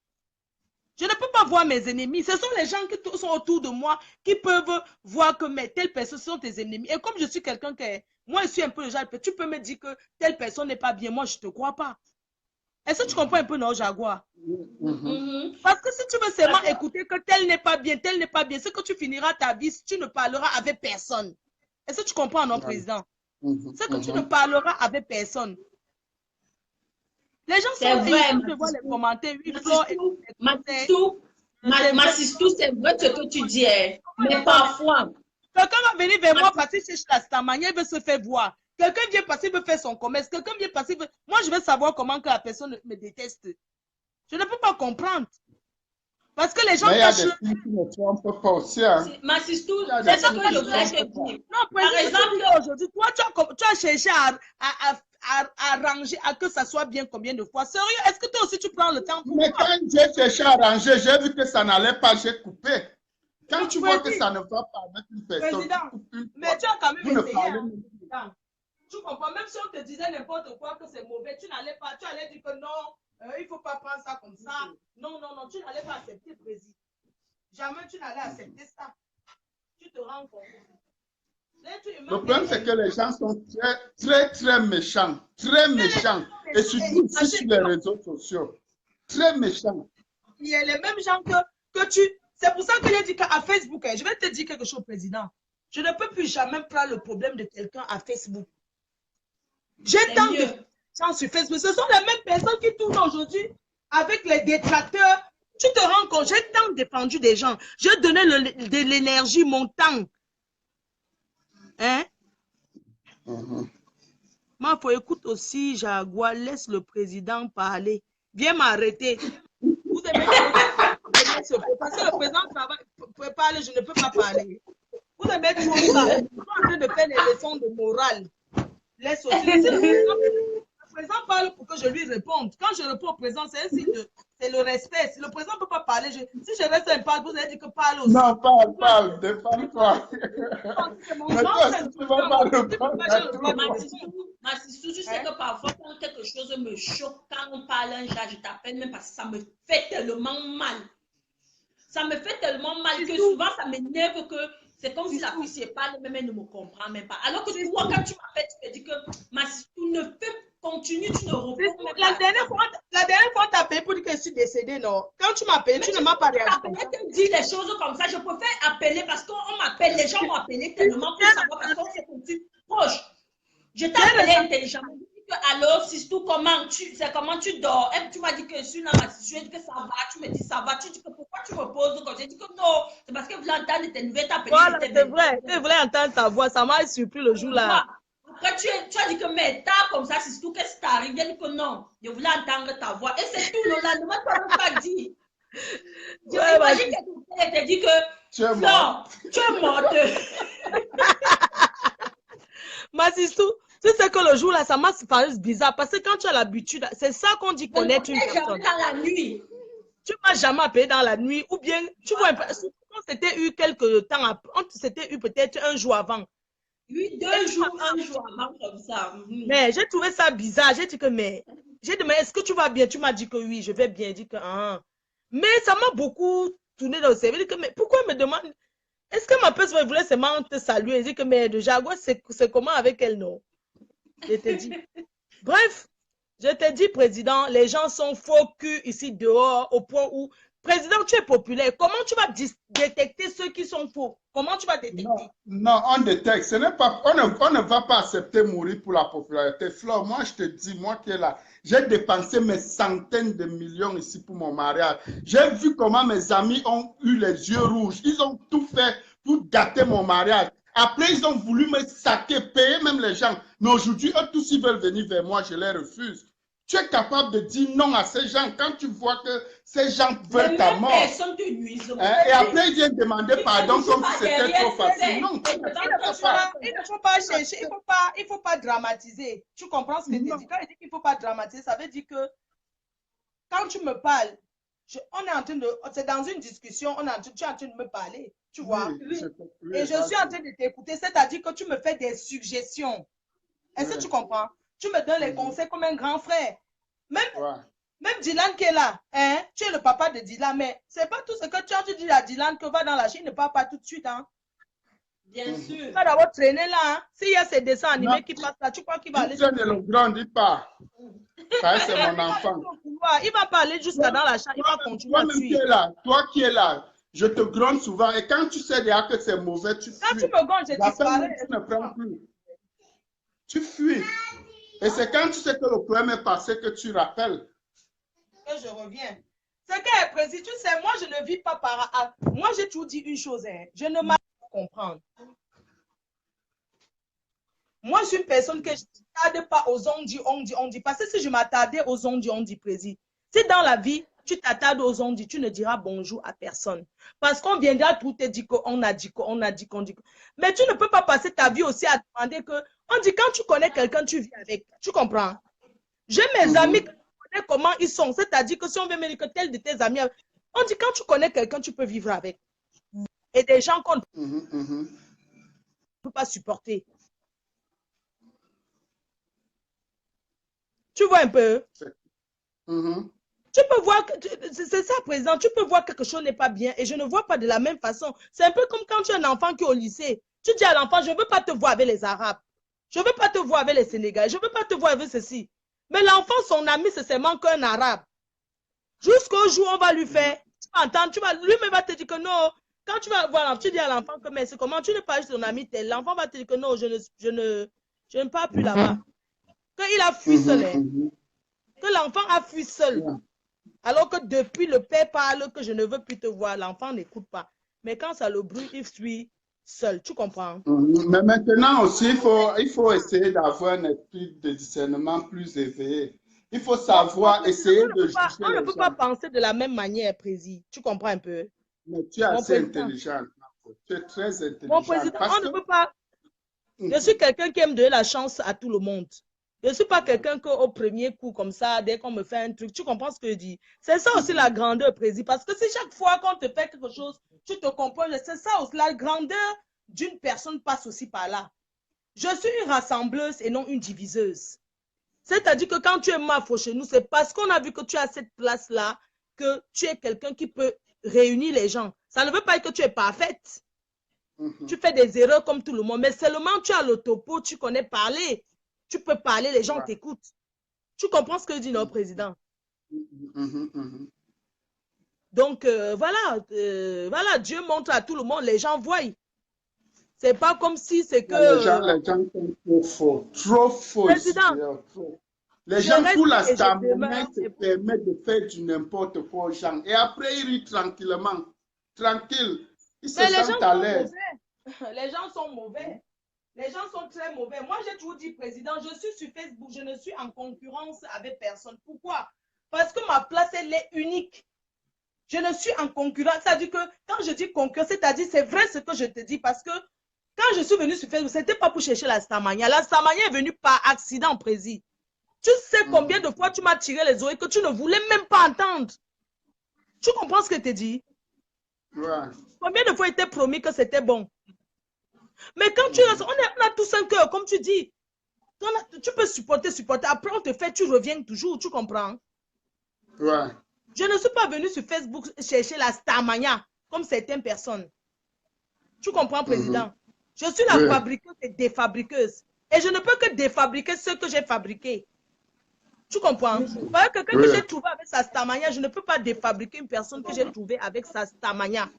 Je ne peux pas voir mes ennemis. Ce sont les gens qui sont autour de moi qui peuvent voir que telles personnes sont tes ennemis. Et comme je suis quelqu'un qui est... Moi, je suis un peu le genre, tu peux me dire que telle personne n'est pas bien. Moi, je ne te crois pas. Est-ce que tu comprends un peu, non, Jaguar? Parce que si tu veux seulement écouter que tel n'est pas bien, c'est que tu finiras ta vie si tu ne parleras avec personne. Est-ce que tu comprends, non, président? C'est que tu ne parleras avec personne. Les gens sont vrai, je vois les commentaires. Massistou, c'est vrai ce que tu dis, mais parfois. Quelqu'un va venir vers moi passer chez Stamania, il veut se faire voir. Quelqu'un vient passer, il veut faire son commerce. Quelqu'un vient passer, moi je veux savoir comment que la personne me déteste. Je ne peux pas comprendre. Parce que les gens cachent... Mais il y a des filles qui ne trompent pas aussi. Hein. Massistou, c'est ce que je voulais te dire. Non, par exemple, aujourd'hui, toi, tu as cherché à arranger, à que ça soit bien combien de fois. Sérieux, est-ce que toi aussi tu prends le temps pour Mais quand j'ai cherché à arranger, j'ai vu que ça n'allait pas, j'ai coupé. Quand tu vois que ça ne va pas avec une personne, mais tu as quand même essayé. Tu comprends, même si on te disait n'importe quoi que c'est mauvais, tu n'allais pas, tu allais dire que non, il ne faut pas prendre ça comme ça. Non, tu n'allais pas accepter, président. Jamais tu n'allais accepter ça. Tu te rends compte. Le problème, c'est que les gens sont très méchants. Très méchants. Et surtout ici sur les réseaux sociaux. Très méchants. Il y a les mêmes gens que tu... C'est pour ça que j'ai dit qu'à Facebook, je vais te dire quelque chose, président. Je ne peux plus jamais prendre le problème de quelqu'un à Facebook. J'ai tant de gens sur Facebook. Ce sont les mêmes personnes qui tournent aujourd'hui avec les détracteurs. Tu te rends compte, j'ai tant défendu des gens. J'ai donné de l'énergie, mon temps. Hein? Moi, il faut écouter aussi, Jaguar, laisse le président parler. Viens m'arrêter. Vous aimez parce que le président peut parler, je ne peux pas parler. Vous aimez trop ça. Vous êtes en train de faire des leçons de morale. Laisse aussi. Le président parle pour que je lui réponde. Quand je réponds au président, c'est un signe de... C'est le respect. Si le président ne peut pas parler, si je reste un parle, vous allez dire que parle aussi. Non, parle, défends-toi. Mais toi, si tu vas pas répondre. Massistou, tu sais que parfois, quand quelque chose me choque, quand on parle un chat, je t'appelle même parce que ça me fait tellement mal. Ça me fait tellement mal que souvent, ça m'énerve que c'est comme si la fille ne parle, même elle ne me comprend même pas. Alors que toi, quand tu m'appelles, tu te dis que Massistou ne fait continue, tu ne réponds pas. La dernière fois, on t'a appelé pour dire que je suis décédée, non? Quand tu m'appelles, tu ne m'as pas réagi. Tu dis les choses comme ça. Je préfère appeler parce qu'on m'appelle. Les gens m'ont appelé tellement pour savoir parce qu'on s'est connu proche. Je t'ai appelé intelligemment. Alors, Sistou, comment tu dors? Et tu m'as dit que je suis dans ma situation, que ça va. Tu me dis ça va. Tu dis que pourquoi tu me poses comme ça? J'ai dit que non, c'est parce que vous l'entendez tes nouvelles t'appeler. Voilà, c'est vrai. Tu voulais entendre ta voix. Ça m'a surpris le jour-là. Après, tu as dit que mais t'as comme ça, Sistou, qu'est-ce qui t'arrive? J'ai dit que non, je voulais entendre ta voix. Et c'est tout, le lendemain, tu n'as pas dit. J'imagine que tu t'es dit que non, tu es morte. Ma Sistou, tu sais que le jour-là, ça m'a paru bizarre parce que quand tu as l'habitude, c'est ça qu'on dit connaître une personne. Dans la nuit. Tu ne m'as jamais appelé dans la nuit ou bien, tu vois, on s'était eu quelques temps, on s'était eu peut-être un jour avant. Oui, 2 jours, 1 jour avant comme ça. Mais j'ai trouvé ça bizarre. J'ai dit que, mais, j'ai demandé, est-ce que tu vas bien? Tu m'as dit que oui, je vais bien. J'ai dit que, ah. Mais ça m'a beaucoup tourné dans le cerveau. J'ai dit que, mais pourquoi elle me demande? Est-ce que ma personne voulait seulement te saluer? J'ai dit que, mais de Jaguar, c'est comment avec elle, non? Je t'ai dit. Bref, je t'ai dit, président, les gens sont faux cul ici dehors au point où, président, tu es populaire. Comment tu vas détecter ceux qui sont faux? Comment tu vas détecter? Non, on détecte. Ce n'est pas, on ne va pas accepter mourir pour la popularité. Flore, moi, je te dis, moi qui est là, j'ai dépensé mes centaines de millions ici pour mon mariage. J'ai vu comment mes amis ont eu les yeux rouges. Ils ont tout fait pour gâter mon mariage. Après, ils ont voulu me saquer, payer même les gens. Mais aujourd'hui, eux tous, ils veulent venir vers moi, je les refuse. Tu es capable de dire non à ces gens quand tu vois que ces gens veulent ta mort. Personne te nuise. Et après, ils viennent demander pardon comme si c'était trop facile. Non, Il ne faut pas chercher, il faut pas dramatiser. Tu comprends ce que tu dis? Quand il dit qu'il ne faut pas dramatiser, ça veut dire que quand tu me parles, on est en train de, c'est dans une discussion, tu es en train de me parler, tu vois. Et je suis en train de t'écouter, c'est-à-dire que tu me fais des suggestions. Est-ce que tu comprends? Tu me donnes les conseils comme un grand frère. Même Dylan qui est là, hein? Tu es le papa de Dylan, mais c'est pas tout ce que tu dis à Dylan que va dans la Chine, ne part pas tout de suite, hein? Bien sûr. Tu vas d'abord traîner là, hein? S'il y a ces dessins animés qui passent là, tu crois qu'il va aller... Le grand, dis pas. Ça, c'est mon enfant. Il va pas aller jusqu'à dans la chambre, il va continuer à suivre. Toi qui es là, je te gronde souvent. Et quand tu sais déjà que c'est mauvais, tu fuis. Quand tu me grondes, je disparais. Tu ne prends plus. Tu fuis. Et c'est quand tu sais que le problème est passé que tu rappelles. Que je reviens. Ce qu'est précis, tu sais, moi, je ne vis pas par... Moi, j'ai toujours dit une chose, hein. Je ne m'arrête pas à comprendre. Moi, je suis une personne que je ne m'attarde pas aux on dit. Parce que si je m'attardais aux on dit, précis. Si dans la vie, tu t'attardes aux on dit, tu ne diras bonjour à personne. Parce qu'on viendra tout te dire qu'on a dit qu'on dit. Mais tu ne peux pas passer ta vie aussi à demander que... On dit quand tu connais quelqu'un, tu vis avec. Tu comprends? J'ai mes amis, que je connais comment ils sont. C'est-à-dire que si on veut me dire que tel de tes amis... On dit quand tu connais quelqu'un, tu peux vivre avec. Et des gens qu'on ne peut pas supporter. Tu vois un peu? Tu peux voir, c'est ça, président, tu peux voir que quelque chose n'est pas bien et je ne vois pas de la même façon. C'est un peu comme quand tu es un enfant qui est au lycée. Tu dis à l'enfant, je ne veux pas te voir avec les Arabes. Je ne veux pas te voir avec les Sénégalais. Je ne veux pas te voir avec ceci. Mais l'enfant, son ami, c'est seulement qu'un Arabe. Jusqu'au jour où on va lui faire, tu vas entendre, lui-même va te dire que non. Quand tu vas voir, tu dis à l'enfant que mais c'est comment, tu n'es pas juste ton ami tel. L'enfant va te dire que non, je ne pars plus là-bas. Qu'il a fui seul. Hein. Que l'enfant a fui seul. Alors que depuis le père parle que je ne veux plus te voir, l'enfant n'écoute pas. Mais quand ça le bruit, il suit seul. Tu comprends? Mais maintenant aussi, il faut essayer d'avoir un esprit de discernement plus éveillé. Il faut savoir essayer de juger. On ne peut pas penser de la même manière, Président. Tu comprends un peu? Mais tu es assez intelligent. Tu es très intelligent. Mon président, on ne peut pas... Je suis quelqu'un qui aime donner la chance à tout le monde. Je ne suis pas quelqu'un qu'au premier coup, comme ça, dès qu'on me fait un truc, tu comprends ce que je dis? C'est ça aussi la grandeur, président. Parce que si chaque fois qu'on te fait quelque chose, tu te comprends, c'est ça aussi. La grandeur d'une personne passe aussi par là. Je suis une rassembleuse et non une diviseuse. C'est-à-dire que quand tu es mafo chez nous, c'est parce qu'on a vu que tu as cette place-là que tu es quelqu'un qui peut réunir les gens. Ça ne veut pas dire que tu es parfaite. Tu fais des erreurs comme tout le monde, mais seulement tu as le topo, tu connais parler. Tu peux parler, les gens t'écoutent. Tu comprends ce que dit notre président? Donc, voilà, Dieu montre à tout le monde, les gens voient. C'est pas comme si c'est que... Les gens sont trop faux. Trop faux. Président, les gens, pour la stamina, se permettent de faire du n'importe quoi aux gens. Et après, ils rient tranquillement. Tranquille. Ils se sentent à l'aise. Les gens sont mauvais. Les gens sont très mauvais. Moi, j'ai toujours dit, président, je suis sur Facebook, je ne suis en concurrence avec personne. Pourquoi? Parce que ma place, elle est unique. Je ne suis en concurrence. C'est-à-dire que quand je dis concurrence, c'est-à-dire, c'est vrai ce que je te dis, parce que quand je suis venue sur Facebook, ce n'était pas pour chercher la Starmania. La Starmania est venue par accident, président. Tu sais combien de fois tu m'as tiré les oreilles que tu ne voulais même pas entendre. Tu comprends ce que je te dis? Combien de fois il t'est promis que c'était bon? Mais quand tu restes, on a tous un cœur, comme tu dis. Tu peux supporter. Après, on te fait, tu reviens toujours. Tu comprends? Je ne suis pas venue sur Facebook chercher la Starmania, comme certaines personnes. Tu comprends, président? Je suis la fabriqueuse et défabriqueuse. Et je ne peux que défabriquer ce que j'ai fabriqué. Tu comprends? Parce que quelqu'un que j'ai trouvé avec sa Starmania, je ne peux pas défabriquer une personne que j'ai trouvée avec sa Starmania.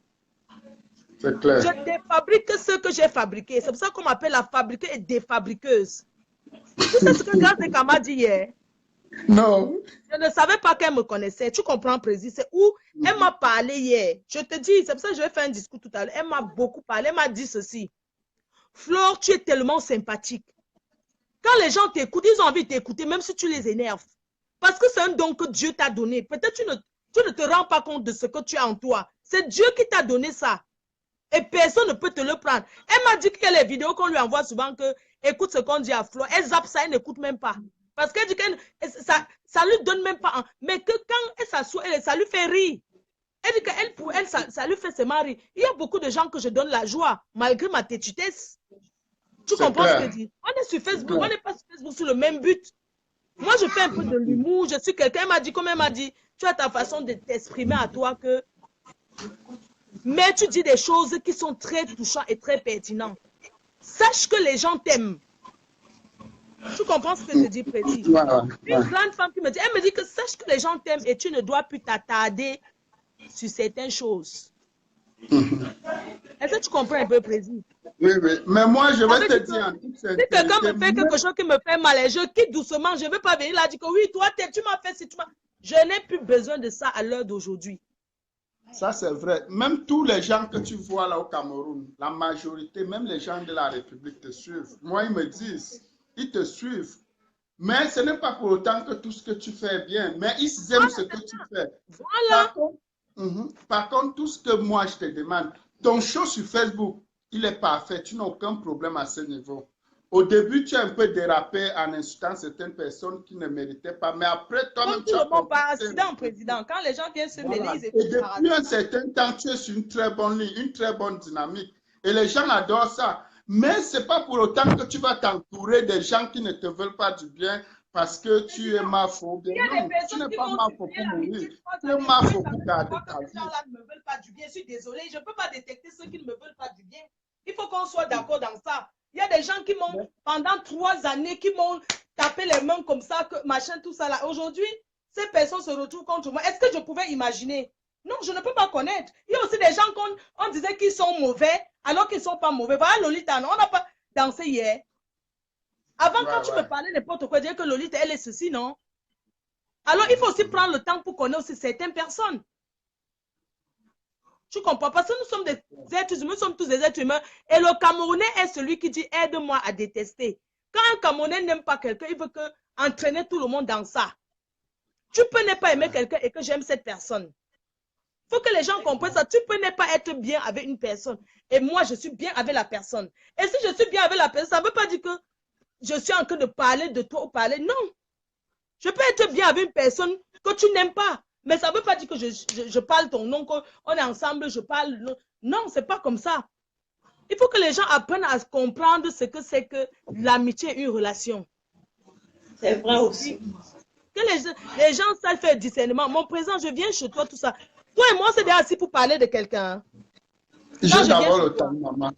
C'est clair. Je défabrique ce que j'ai fabriqué. C'est pour ça qu'on m'appelle la fabriqueuse et défabriqueuse. Tu sais ce que Grâce m'a dit hier? Non. Je ne savais pas qu'elle me connaissait. Tu comprends, président? C'est où elle m'a parlé hier. Je te dis, c'est pour ça que je vais faire un discours tout à l'heure. Elle m'a beaucoup parlé. Elle m'a dit ceci. Flore, tu es tellement sympathique. Quand les gens t'écoutent, ils ont envie de t'écouter, même si tu les énerves. Parce que c'est un don que Dieu t'a donné. Peut-être tu ne te rends pas compte de ce que tu as en toi. C'est Dieu qui t'a donné ça. Et personne ne peut te le prendre. Elle m'a dit que les vidéos qu'on lui envoie souvent, que écoute ce qu'on dit à Flo, elle zappe ça, elle n'écoute même pas. Parce qu'elle dit que ça lui donne même pas. Mais que quand elle s'assoit, ça lui fait rire. Elle dit qu'elle, pour elle, ça lui fait seulement rire. Il y a beaucoup de gens que je donne la joie, malgré ma têtutesse. Tu comprends ce que je dis? On est sur Facebook, on n'est pas sur Facebook sur le même but. Moi, je fais un peu de l'humour. Je suis quelqu'un, m'a dit, comme elle m'a dit, tu as ta façon de t'exprimer à toi que... Mais tu dis des choses qui sont très touchantes et très pertinentes. Sache que les gens t'aiment. Tu comprends ce que je dis, Précis? Une grande femme qui me dit, elle me dit que sache que les gens t'aiment et tu ne dois plus t'attarder sur certaines choses. Est-ce que tu comprends un peu, Précis? Oui, oui. Mais moi, je vais te dire en toute sincérité. Si quelqu'un me fait quelque chose qui me fait mal et je quitte doucement, je ne veux pas venir là dire que oui, toi, tu m'as fait si tu m'as... Je n'ai plus besoin de ça à l'heure d'aujourd'hui. Ça, c'est vrai. Même tous les gens que tu vois là au Cameroun, la majorité, même les gens de la République te suivent. Moi, ils me disent, ils te suivent. Mais ce n'est pas pour autant que tout ce que tu fais est bien. Mais ils aiment ce que tu fais. Voilà. Par contre, tout ce que moi, je te demande, ton show sur Facebook, il est parfait. Tu n'as aucun problème à ce niveau. Au début, tu as un peu dérapé en insultant certaines personnes qui ne méritaient pas. Mais après, toi-même, tu as compris. Par accident, président. Quand les gens viennent se mêler, ils écoutent. Et depuis un certain temps, tu es sur une très bonne ligne, une très bonne dynamique. Et les gens adorent ça. Mais ce n'est pas pour autant que tu vas t'entourer des gens qui ne te veulent pas du bien parce que tu es mafo. Non, tu n'es pas mafo pour mourir. Tu es mafo pour garder ta vie. Ces gens-là ne me veulent pas du bien. Je suis désolée. Je ne peux pas détecter ceux qui ne me veulent pas du bien. Il faut qu'on soit d'accord dans ça. Il y a des gens qui m'ont, pendant 3 années, qui m'ont tapé les mains comme ça, que machin, tout ça là. Aujourd'hui, ces personnes se retrouvent contre moi. Est-ce que je pouvais imaginer? Non, je ne peux pas connaître. Il y a aussi des gens qu'on disait qu'ils sont mauvais, alors qu'ils ne sont pas mauvais. Voilà Lolita, non? On n'a pas dansé hier. Avant, quand tu me parlais n'importe quoi, dire que Lolita, elle est ceci, non? Alors, il faut aussi prendre le temps pour connaître aussi certaines personnes. Tu comprends? Parce que nous sommes des êtres humains, nous sommes tous des êtres humains. Et le Camerounais est celui qui dit aide-moi à détester. Quand un Camerounais n'aime pas quelqu'un, il veut entraîner tout le monde dans ça. Tu peux ne pas aimer quelqu'un et que j'aime cette personne. Il faut que les gens comprennent ça. Tu peux ne pas être bien avec une personne. Et moi, je suis bien avec la personne. Et si je suis bien avec la personne, ça ne veut pas dire que je suis en train de parler de toi ou parler. Non. Je peux être bien avec une personne que tu n'aimes pas. Mais ça ne veut pas dire que je parle ton nom, qu'on est ensemble, je parle. Non, ce n'est pas comme ça. Il faut que les gens apprennent à comprendre ce que c'est que l'amitié et une relation. C'est vrai aussi. Que les gens savent faire discernement. Mon président, je viens chez toi, tout ça. Toi et moi, c'est bien assis pour parler de quelqu'un. J'ai d'abord le temps, maman.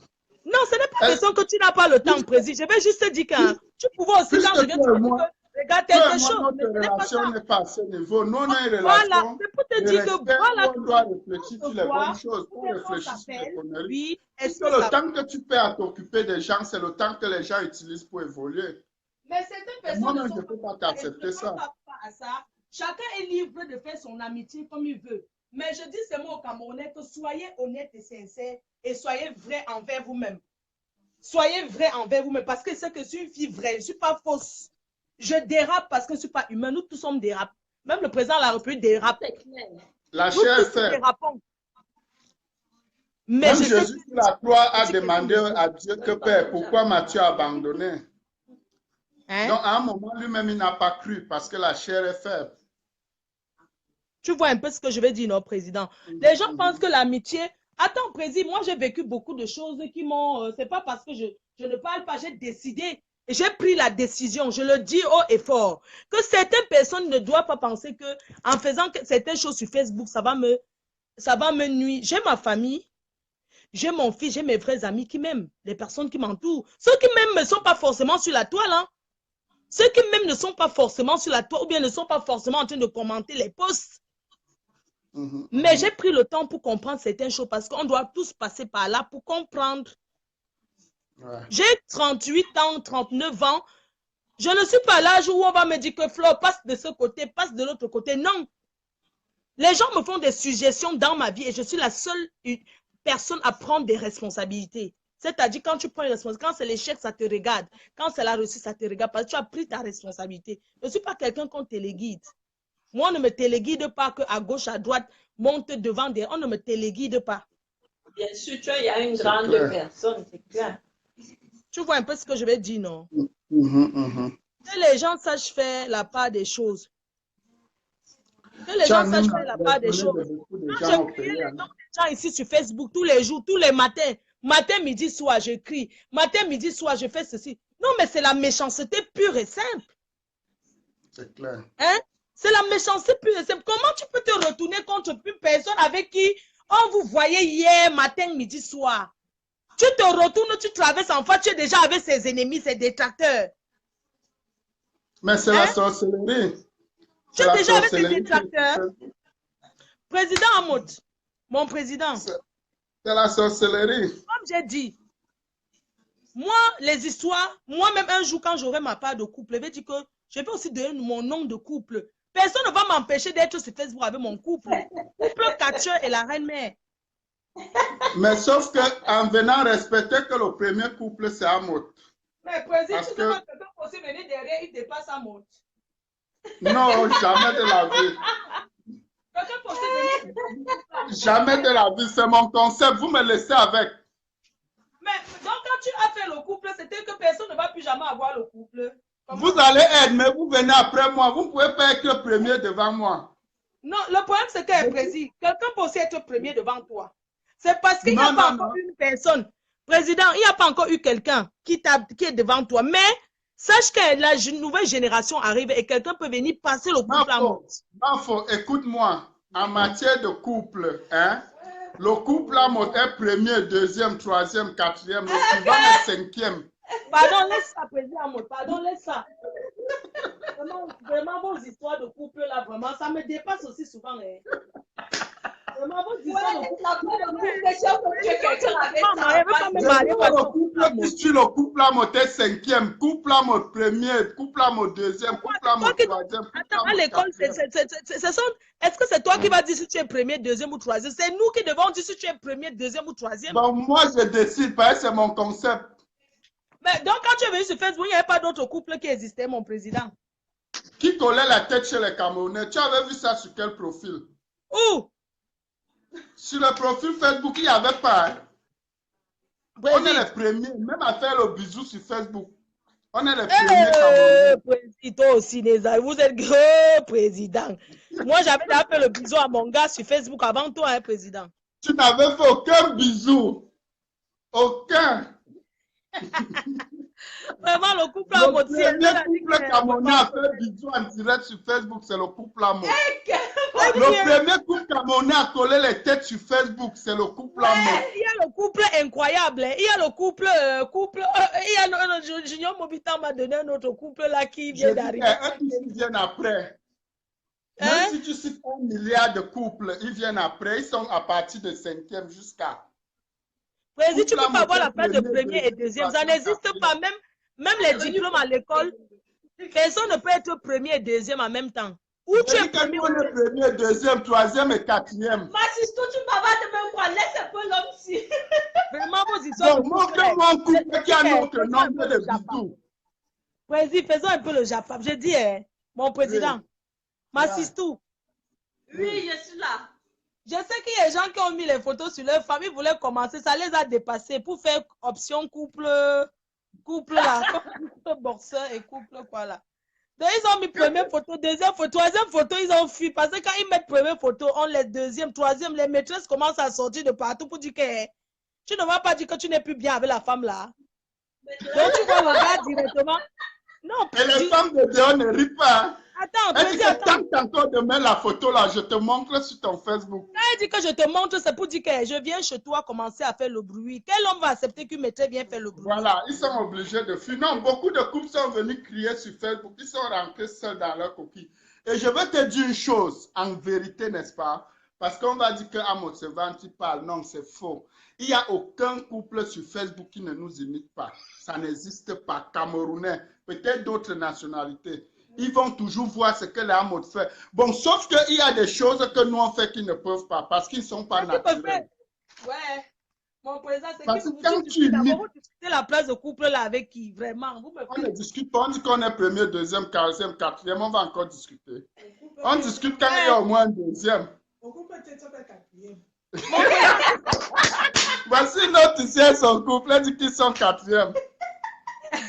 Non, ce n'est pas question que tu n'as pas le temps, président. Je vais juste te dire que tu pouvais aussi, quand je viens te dire que regarde quelque chose. Notre relation n'est pas à ce niveau. Nous, on a une relation. Voilà, c'est pour te dire que voilà. On doit réfléchir sur les bonnes choses. On réfléchit sur les conneries. Oui, est-ce que le temps que tu perds à t'occuper des gens, c'est le temps que les gens utilisent pour évoluer? Mais certaines personnes ne peux pas t'accepter ça. Chacun est libre de faire son amitié comme il veut. Mais je dis ces mots aux Camerounais que soyez honnêtes et sincères et soyez vrais envers vous-même. Soyez vrais envers vous-même parce que c'est que je suis une fille vraie, je ne suis pas fausse. Je dérape parce que je ne suis pas humain. Nous tous sommes dérapés. Même le président de la République dérape. La chair fait. Mais même Jésus sur la croix a demandé à Dieu que Père, pourquoi m'as-tu abandonné? Hein? Donc à un moment, lui-même, il n'a pas cru parce que la chair est faible. Tu vois un peu ce que je veux dire, non, président? Les gens pensent que l'amitié... Attends, président, moi, j'ai vécu beaucoup de choses qui m'ont... c'est pas parce que je ne parle pas, j'ai décidé. J'ai pris la décision, je le dis haut et fort, que certaines personnes ne doivent pas penser que en faisant certaines choses sur Facebook, ça va me nuire. J'ai ma famille, j'ai mon fils, j'ai mes vrais amis qui m'aiment, les personnes qui m'entourent. Ceux qui m'aiment ne sont pas forcément sur la toile, hein. Ceux qui m'aiment ne sont pas forcément sur la toile ou bien ne sont pas forcément en train de commenter les posts. Mais j'ai pris le temps pour comprendre certaines choses parce qu'on doit tous passer par là pour comprendre. Ouais. J'ai 38 ans, 39 ans. Je ne suis pas à l'âge où on va me dire que Flo, passe de ce côté, passe de l'autre côté. Non. Les gens me font des suggestions dans ma vie et je suis la seule personne à prendre des responsabilités. C'est-à-dire, quand tu prends une responsabilité, quand c'est l'échec, ça te regarde. Quand c'est la réussite, ça te regarde parce que tu as pris ta responsabilité. Je ne suis pas quelqu'un qu'on téléguide. Moi, on ne me téléguide pas qu'à gauche, à droite, monte devant des... On ne me téléguide pas. Bien sûr, il y a une grande personne, c'est clair. Tu vois un peu ce que je vais dire, non? Que les gens sachent faire la part des choses. Que les gens sachent faire la part des choses. Quand j'écris les noms des gens ici sur Facebook tous les jours, tous les matins, matin, midi, soir, j'écris. Matin, midi, soir, je fais ceci. Non, mais c'est la méchanceté pure et simple. C'est clair. Hein? C'est la méchanceté pure et simple. Comment tu peux te retourner contre une personne avec qui on vous voyait hier, matin, midi, soir? Tu te retournes, tu traverses en face, tu es déjà avec ses ennemis, ses détracteurs. Mais c'est la sorcellerie. Tu es déjà avec tes détracteurs. Président Amout, mon président. C'est la sorcellerie. Comme j'ai dit, moi, les histoires, moi-même un jour, quand j'aurai ma part de couple, je vais dire que je vais aussi donner mon nom de couple. Personne ne va m'empêcher d'être sur Facebook avec mon couple. Couple Catcher et la reine-mère. Mais sauf qu'en venant respecter que le premier couple, c'est Amout. Mais président, tu sais pas que quelqu'un peut venir derrière, il dépasse Amout. Non, jamais de la vie. Quelqu'un peut venir. Jamais de la vie, c'est mon concept. Vous me laissez avec. Mais donc, quand tu as fait le couple, c'était que personne ne va plus jamais avoir le couple. Comment? Vous allez être, mais vous venez après moi. Vous ne pouvez pas être le premier devant moi. Non, le problème, c'est que, président, quelqu'un peut aussi être premier devant toi. C'est parce qu'il n'y a pas encore une personne. Président, il n'y a pas encore eu quelqu'un qui est devant toi. Mais sache que la nouvelle génération arrive et quelqu'un peut venir passer le couple à moi. Écoute-moi. En matière de couple, hein, le couple à mode est premier, deuxième, troisième, quatrième, le suivant est cinquième. Pardon, laisse ça, président Amout. Pardon, laisse ça. Vraiment, vos histoires de couple là, vraiment, ça me dépasse aussi souvent. Hein. Vraiment, vos histoires de couple. Le couple à mode est cinquième, couple à mode premier, couple à mode deuxième, couple à mode troisième. Attends, à l'école, est-ce que c'est toi qui vas dire si tu es premier, deuxième ou troisième? C'est nous qui devons dire si tu es premier, deuxième ou troisième. Bon, moi, je décide, parce que c'est mon concept. Mais donc, quand tu es venu sur Facebook, il n'y avait pas d'autre couple qui existait, mon président. Qui collait la tête chez les Camerounais? Tu avais vu ça sur quel profil? Où? Sur le profil Facebook, il n'y avait pas. Hein? On est les premiers, même à faire le bisou sur Facebook. On est les premiers Camerounais. Président aussi, les amis, vous êtes gros président. Moi, j'avais déjà fait le bisou à mon gars sur Facebook avant toi, hein, président. Tu n'avais fait aucun bisou. Aucun. Vraiment, le couple à mode. Le premier couple camerounais à faire bisou en direct sur Facebook, c'est le couple à mode. Le premier couple camerounais à coller les têtes sur Facebook, c'est le couple à mode. Il y a le couple incroyable. Il y a le couple. Il y a Junior Mobitan m'a donné un autre couple là qui vient d'arriver. Ils viennent après. Même si tu cites 1 milliard de couples, ils viennent après. Ils sont à partir de 5e jusqu'à. Président, tu ne peux pas avoir la place de premier et deuxième. Ça n'existe pas. Même les diplômes à l'école, personne ne peut être premier et deuxième en même temps. Où tu es premier, deuxième, troisième et quatrième. Masistou, tu vas de même quoi? Laisse un peu l'homme-ci. Vraiment, vos histoires. Donc, montre-moi un couple qui a notre nombre de bisous. Président, faisons un peu le Japon. Je dis, mon président, Masistou. Oui, je suis là. Je sais qu'il y a des gens qui ont mis les photos sur leur famille, voulaient commencer, ça les a dépassés pour faire option couple là, couple boxeur et couple quoi là. Donc ils ont mis première photo, deuxième photo, troisième photo, ils ont fui parce que quand ils mettent première photo, on les deuxième, troisième, les maîtresses commencent à sortir de partout pour dire que tu ne vas pas dire que tu n'es plus bien avec la femme là. Donc tu vois le gars directement. Non, et les femmes de dehors ne rient pas. Attends, elle dit que tente encore de mettre la photo là, je te montre sur ton Facebook. Quand elle dit que je te montre, c'est pour dire que je viens chez toi commencer à faire le bruit. Quel homme va accepter qu'une maîtresse vienne faire le bruit? Voilà, ils sont obligés de fuir. Non, beaucoup de couples sont venus crier sur Facebook, ils sont rentrés seuls dans leur coquille. Et je vais te dire une chose, en vérité, n'est-ce pas? Parce qu'on va dire que Amos Sevanti parle, non, c'est faux. Il n'y a aucun couple sur Facebook qui ne nous imite pas. Ça n'existe pas. Camerounais, peut-être d'autres nationalités. Ils vont toujours voir ce que les Amos fait. Bon, sauf qu'il y a des choses que nous on fait qu'ils ne peuvent pas parce qu'ils ne sont pas naturels. Ouais. Mon président, c'est Parce que que vous quand tu discutez d'abord, imites, vous discutez la place de couple là avec qui, vraiment. Vous me on ne faites... discute pas, on dit qu'on est premier, deuxième, troisième, quatrième, on va encore discuter. On discute quand il y a au moins un deuxième. Voici notre ici, son couple, elle dit qu'ils sont quatrième.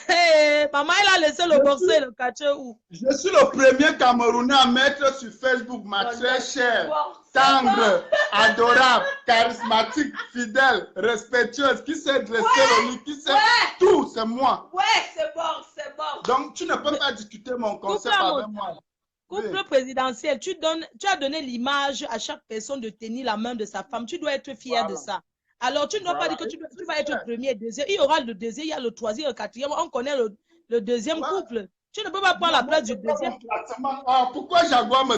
Hey, maman, elle a laissé le morceau et le catcher où? Je suis le premier Camerounais à mettre sur Facebook ma très chère, tendre, adorable, charismatique, fidèle, respectueuse, qui sait dresser le lit, qui sait tout, c'est moi. Ouais, c'est bon, c'est bon. Donc, tu ne peux pas discuter mon concept avec moi. Couple présidentiel, tu as donné l'image à chaque personne de tenir la main de sa femme. Tu dois être fier de ça. Alors, tu ne dois pas dire que tu vas être premier, deuxième. Il y aura le deuxième, il y a le troisième, le quatrième. On connaît le deuxième couple. Tu ne peux pas prendre la place du deuxième. Pourquoi Jaguar me...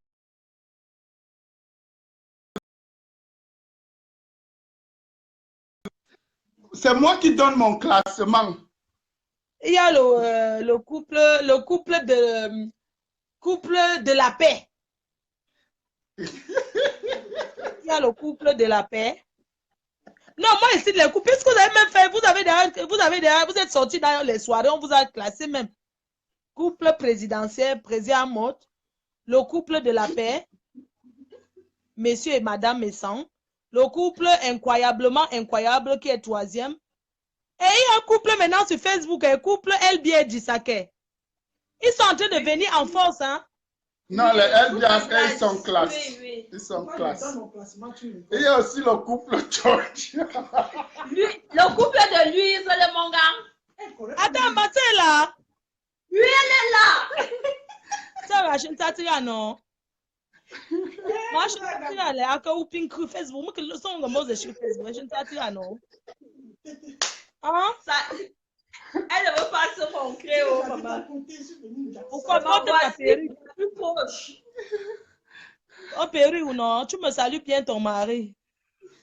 C'est moi qui donne mon classement. Il y a le couple de la paix. Il y a le couple de la paix. Non, moi ici, les couples, puisque vous avez même fait, vous êtes sortis dans les soirées, on vous a classé même. Couple présidentiel, président Mott, le couple de la paix, monsieur et madame Messan, le couple incroyablement incroyable qui est troisième. Et il y a un couple maintenant sur Facebook, un couple LBA Disake. Ils sont en train de venir en force, hein? Non, les LBA, ils sont classe. Oui. Ils sont classe. Et il y a aussi le couple George. Le couple de Louise, le mon gars. Attends, Mathieu est là. Oui, elle est là. Ça va, je ne t'attire, non? Moi, je ne t'attire, elle est à Facebook. Facebook, moi, je suis sur Facebook. Je ne t'attire, non? Hein? Ça, elle ne veut pas se montrer, oh, maman. Pourquoi pas ta perruque? Plus proche. Oh, perruque ou non? Tu me salues bien ton mari.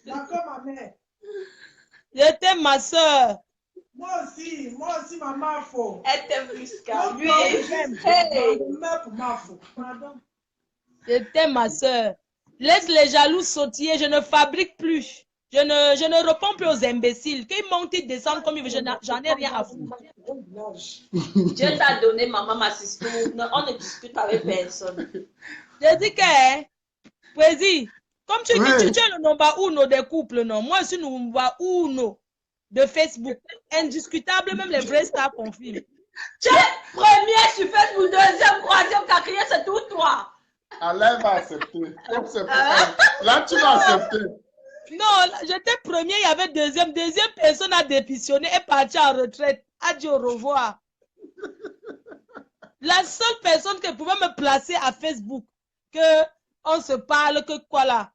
D'accord, ma mère. Je t'aime, ma soeur. Moi aussi, maman, faut. Elle t'aime plus qu'à lui. Je t'aime, ma soeur. Laisse les jaloux sautiller, je ne fabrique plus. Je ne réponds plus aux imbéciles. Qu'ils montent, ils descendent comme ils veulent, j'en ai rien à foutre. Dieu t'a donné maman, ma sister. On ne discute avec personne. Je dis que, Président, comme tu dis, tu es le number uno des couples, non? Moi, je suis le number uno de Facebook. Indiscutable, même les vrais stars confirment. Tu es premier sur Facebook, deuxième, troisième, quatrième, c'est tout toi. Alain va accepter. Là, tu vas accepter. Non, j'étais premier, il y avait deuxième. Deuxième personne a démissionné et parti en retraite. A dit au revoir. La seule personne qui pouvait me placer à Facebook, que on se parle, que quoi là.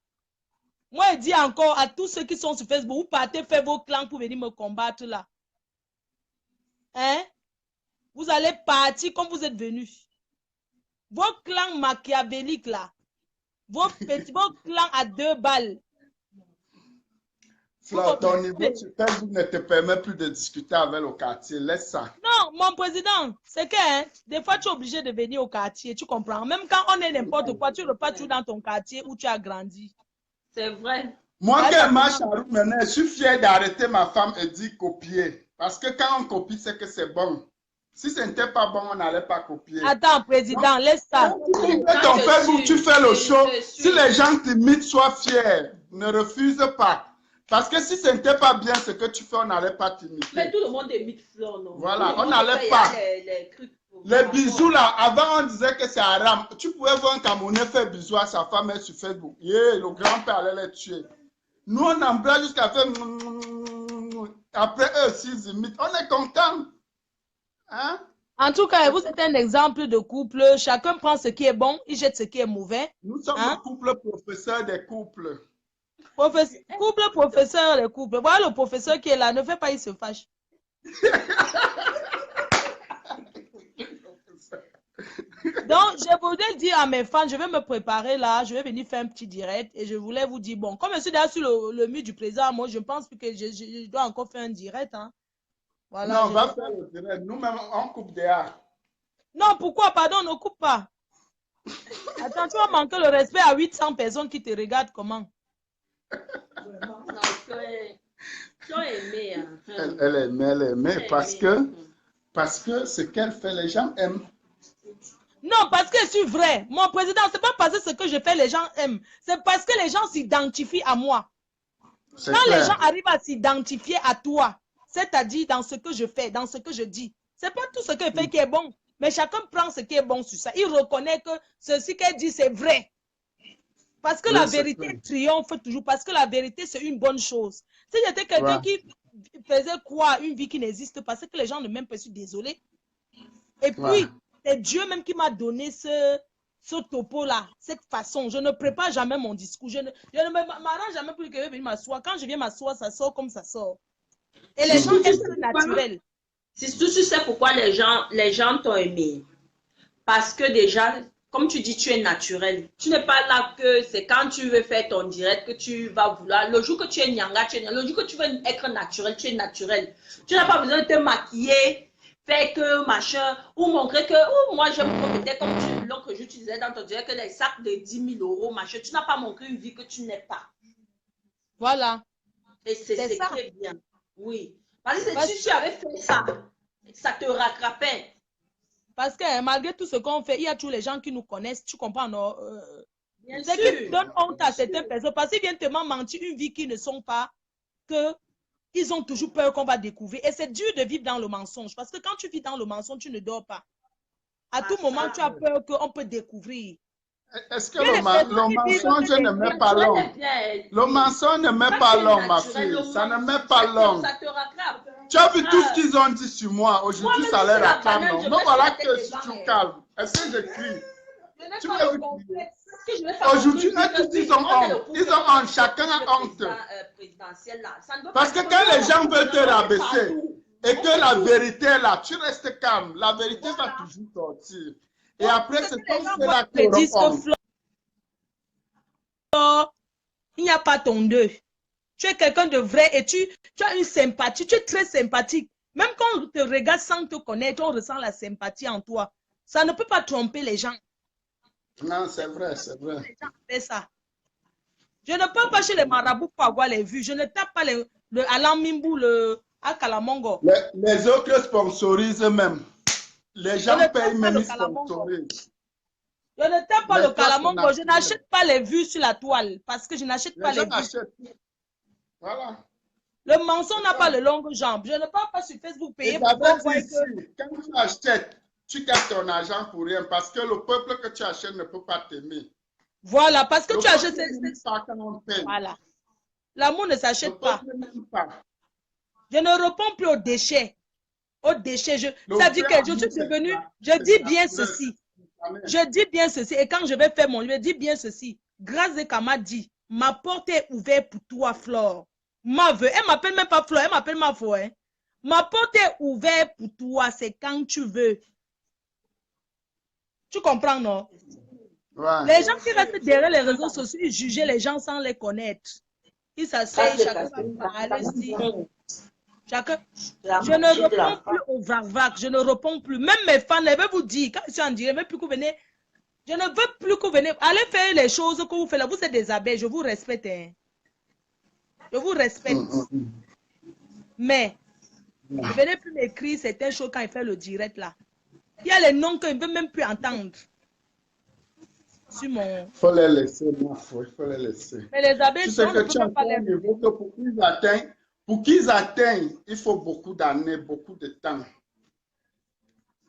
Moi, je dis encore à tous ceux qui sont sur Facebook, vous partez faire vos clans pour venir me combattre là. Hein? Vous allez partir comme vous êtes venus. Vos clans machiavéliques là. Vos clans à 2 balles. Fleur, ton niveau sur Facebook ne te permet plus de discuter avec le quartier. Laisse ça. Non, mon président, c'est que hein, des fois tu es obligé de venir au quartier, tu comprends? Même quand on est n'importe quoi, tu repars toujours dans ton quartier où tu as grandi. C'est vrai. Moi, quand marche en route maintenant, je suis fier d'arrêter ma femme et dire copier. Parce que quand on copie, c'est que c'est bon. Si ce n'était pas bon, on n'allait pas copier. Attends, président, laisse ça. Tu fais ton Facebook, tu fais le show. Si les gens t'imitent, sois fier. Ne refuse pas. Parce que si ce n'était pas bien ce que tu fais, on n'allait pas t'imiter. Mais tout le monde imite Fleur, non? Voilà, on n'allait pas. Les bisous là, avant on disait que c'est haram. Tu pouvais voir un Camerounais faire bisous à sa femme sur Facebook. Yeah, le grand-père allait les tuer. Nous on embrasse jusqu'à faire... Après eux aussi ils imitent. On est content. Hein? En tout cas, vous êtes un exemple de couple. Chacun prend ce qui est bon, il jette ce qui est mauvais. Nous sommes le couple professeur des couples. Couple professeur des couples. Voilà le professeur qui est là. Ne fais pas, il se fâche. Donc, je voulais dire à mes fans, je vais me préparer là, je vais venir faire un petit direct et je voulais vous dire, bon, comme je suis derrière sur le mur du président, moi, je pense que je dois encore faire un direct. Hein. Voilà, non, on va faire le direct. Nous-mêmes, on coupe derrière. Non, pourquoi? Pardon, on ne coupe pas. Attends, tu vas manquer le respect à 800 personnes qui te regardent comment? Ils ont aimé. Hein. Elle aimait Elle parce aimé. que ce qu'elle fait, les gens aiment. Non, parce que je suis vrai. Mon président, c'est pas parce que ce que je fais, les gens aiment. C'est parce que les gens s'identifient à moi. C'est Quand les gens clair. arrivent à s'identifier à toi, c'est-à-dire dans ce que je fais, dans ce que je dis, c'est pas tout ce que je fais qui est bon, mais chacun prend ce qui est bon sur ça. Il reconnaît que ceci qu'elle dit, c'est vrai. Parce que Oui, la c'est vérité clair. triomphe toujours, parce que la vérité, c'est une bonne chose. Si j'étais quelqu'un Ouais. qui faisait croire une vie qui n'existe pas, c'est que les gens ne m'aiment pas, je suis désolée. Et Ouais. puis, c'est Dieu même qui m'a donné ce topo-là, cette façon. Je ne prépare jamais mon discours. Je ne m'arrange jamais pour que je vienne m'asseoir. Quand je viens m'asseoir, ça sort comme ça sort. Et les gens aiment le naturel. Si tu sais pourquoi les gens t'ont aimé. Parce que déjà, comme tu dis, tu es naturel. Tu n'es pas là que c'est quand tu veux faire ton direct que tu vas vouloir. Le jour que tu es nyanga, tu es nyanga. Le jour que tu veux être naturel, tu es naturel. Tu n'as pas besoin de te maquiller, faire que machin, ou montrer que, moi j'aime peut-être comme l'autre jour tu disais dans ton direct que les sacs de 10 000 euros, machin. Tu n'as pas montré une vie que tu n'es pas. Voilà. Et c'est ça. très bien. Oui. Parce que Parce si tu avais fait ça, ça te rattrapait. Parce que malgré tout ce qu'on fait, il y a tous les gens qui nous connaissent, tu comprends, non? Bien C'est sûr. qui donnent honte à certaines personnes parce qu'ils viennent tellement mentir une vie qu'ils ne sont pas, qu'ils ont toujours peur qu'on va découvrir. Et c'est dur de vivre dans le mensonge parce que quand tu vis dans le mensonge, tu ne dors pas. À tout moment, tu as peur qu'on peut découvrir. Est-ce que Il y a des personnes le qui disent mensonge que ne met pas l'homme? Le mensonge ne met pas l'homme, ma fille. Ça ne met pas l'homme. Ça te rattrape. Tu as vu tout ce qu'ils ont dit sur moi. Aujourd'hui, ça leur rattrape. Non, mais voilà que si tu calmes. Est-ce que j'écris? Tu m'as vu? Aujourd'hui, eux tous, ils ont honte. Ils ont honte. Chacun a honte. Parce que quand les gens veulent te rabaisser et que la vérité est là, tu restes calme. La vérité va toujours sortir. Et après, c'est comme cela qu'ils auront honte. Il n'y a pas ton deux. Tu es quelqu'un de vrai et tu as une sympathie. Tu es très sympathique. Même quand on te regarde sans te connaître, on ressent la sympathie en toi. Ça ne peut pas tromper les gens. Non, c'est vrai, c'est vrai. Les gens font ça. Je ne peux pas chez les marabouts pour avoir les vues. Je ne tape pas le Alain Mimbou, le Akalamongo. Les autres sponsorisent même. Les gens payent même, ils sponsorisent. Je ne tape pas le Kalamongo. Je n'achète pas les vues sur la toile parce que je n'achète pas les vues. Voilà. Le mensonge n'a pas le longue jambe. Je ne parle pas sur Facebook payer pour voir que... Quand tu achètes, tu gardes ton argent pour rien parce que le peuple que tu achètes ne peut pas t'aimer. Voilà, parce que tu achètes... Voilà. L'amour ne s'achète pas. Je ne réponds plus aux déchets. Aux déchets. Ça dit que je suis devenu... Je dis bien ceci. Je dis bien ceci. Et quand je vais faire mon... Je dis bien ceci. Grâce Kama dit, ma porte est ouverte pour toi, Flore. Ma veuve, elle m'appelle même pas Flore, elle m'appelle ma foi. Hein. Ma porte est ouverte pour toi, c'est quand tu veux. Tu comprends, non? Ouais. Les gens qui restent derrière les réseaux sociaux, ils jugent les gens sans les connaître. Ils s'asseyent, chacun va parler. Chacun. Je ne réponds plus aux varvacs, je ne réponds plus. Même mes fans, je vais vous dire, quand je suis en direct, je ne veux plus que vous venez. Je ne veux plus que vous venez. Allez faire les choses que vous faites là. Vous êtes des abeilles, je vous respecte. Hein. Je vous respecte. Mais, ne venez plus m'écrire certaines choses quand il fait le direct là. Il y a les noms qu'il ne veut même plus entendre. Sur mon... Il faut les laisser, il faut les laisser. Mais les abeilles, tu sais que tu as un niveau que pour qu'ils atteignent, il faut beaucoup d'années, beaucoup de temps.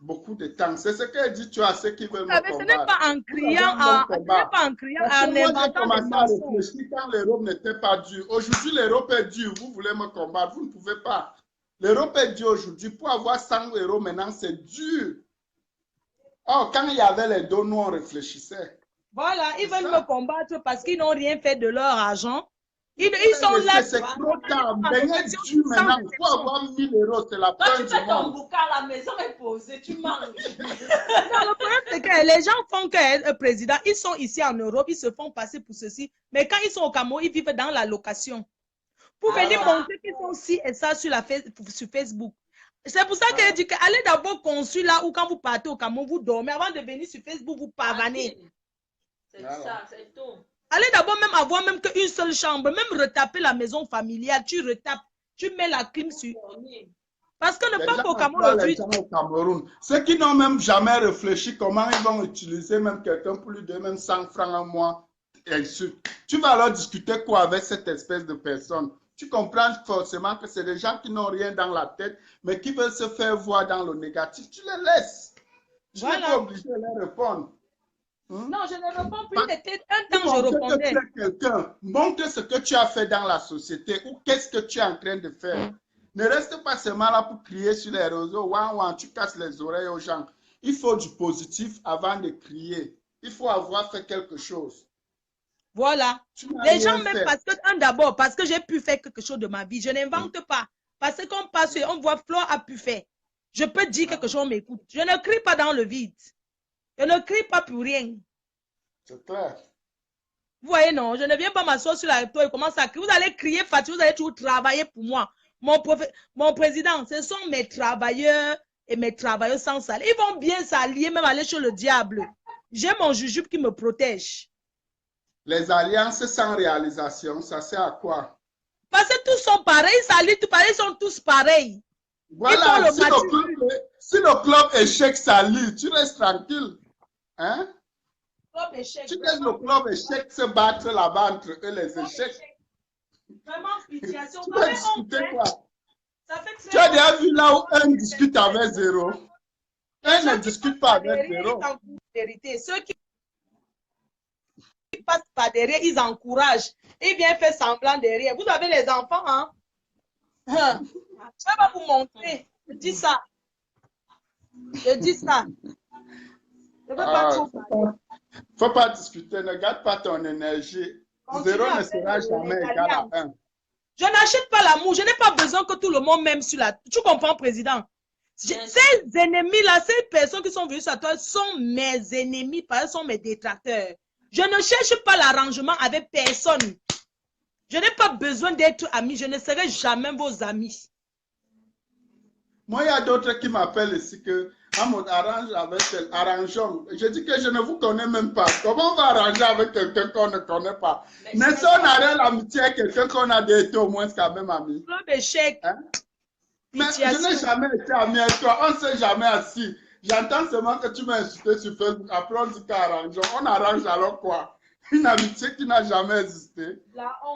Beaucoup de temps. C'est ce qu'elle dit, tu as ceux qui veulent me combattre. Ce n'est pas en criant, en inventant des mensonges. Quand l'Europe n'était pas dure. Aujourd'hui, l'Europe est dure. Vous voulez me combattre, vous ne pouvez pas. L'Europe est dure aujourd'hui. Pour avoir 100 € maintenant, c'est dur. Oh, quand il y avait les dons, nous, on réfléchissait. Voilà, ils veulent me combattre parce qu'ils n'ont rien fait de leur argent. Ils sont là. C'est trop tard. Mais Dieu, maintenant, pour avoir 1000 €, c'est la fin du monde. Tu fais ton boucan, la maison est posée, tu manges. Non, le problème, c'est que les gens font que président, ils sont ici en Europe, ils se font passer pour ceci. Mais quand ils sont au Cameroun, ils vivent dans la location. Pour venir montrer qu'ils sont ci et ça sur Facebook. C'est pour ça qu'elle dit qu'allez d'abord consulat ou quand vous partez au Cameroun, vous dormez. Avant de venir sur Facebook, vous pavanez. C'est ça, c'est tout. Allez d'abord même avoir même qu'une seule chambre, même retaper la maison familiale, tu retapes. Tu mets la clim sur. Parce que le Les peuple gens au Cameroun, les gens au Cameroun, ceux qui n'ont même jamais réfléchi comment ils vont utiliser même quelqu'un pour lui donner même 100 francs un mois, tu vas alors discuter quoi avec cette espèce de personne? Tu comprends forcément que c'est des gens qui n'ont rien dans la tête, mais qui veulent se faire voir dans le négatif. Tu les laisses. Tu n'es pas obligé de leur répondre. Non, je ne réponds plus. Un temps, je répondais. Montre ce que tu as fait dans la société ou qu'est-ce que tu es en train de faire. Ne reste pas seulement là pour crier sur les réseaux. Ouan, ouan, tu casses les oreilles aux gens. Il faut du positif avant de crier. Il faut avoir fait quelque chose. Voilà. Les gens même parce que, d'abord, parce que j'ai pu faire quelque chose de ma vie. Je n'invente pas. Parce qu'on passe, on voit Flore a pu faire. Je peux dire quelque chose, on m'écoute. Je ne crie pas dans le vide. Je ne crie pas pour rien. C'est clair. Vous voyez, non, je ne viens pas m'asseoir sur la toile et commencer à crier. Vous allez crier, Fatih, vous allez toujours travailler pour moi. Mon président, ce sont mes travailleurs et mes travailleurs sans salaire. Ils vont bien s'allier, même aller chez le diable. J'ai mon jujube qui me protège. Les alliances sans réalisation, ça sert à quoi? Parce que tous sont pareils, ils s'allient tous pareils, ils sont tous pareils. Voilà, si le club échec s'allie, tu restes tranquille. Hein? Tu laisses le club échec se battre là-bas entre eux, les échecs. Vraiment, situation. Tu vas discuter quoi? Tu as déjà vu là où un discute avec zéro? Un ne discute pas avec zéro. Ceux qui passent par derrière, ils encouragent. Ils viennent faire semblant derrière. Vous avez les enfants, hein? Je vais pas vous montrer. Je dis ça. Je dis ça. Je veux pas trop parler. Faut pas discuter, ne garde pas ton énergie. Zéro ne sera jamais égal à 1. Je n'achète pas l'amour. Je n'ai pas besoin que tout le monde m'aime sur la... Tu comprends, président? Ces ennemis-là, ces personnes qui sont venues sur toi sont mes ennemis, parce qu'ils sont mes détracteurs. Je ne cherche pas l'arrangement avec personne. Je n'ai pas besoin d'être ami. Je ne serai jamais vos amis. Moi, il y a d'autres qui m'appellent ici que arrange avec tel, arrangeons. Je dis que je ne vous connais même pas. Comment on va arranger avec quelqu'un qu'on ne connaît pas? N'est-ce qu'on a l'amitié avec quelqu'un qu'on a été au moins quand même ami? Hein? Mais je n'ai jamais été ami avec toi. On ne s'est jamais assis. J'entends seulement que tu m'as insulté sur Facebook. Après, on dit qu'arrangeons. On arrange alors quoi? Une amitié qui n'a jamais existé.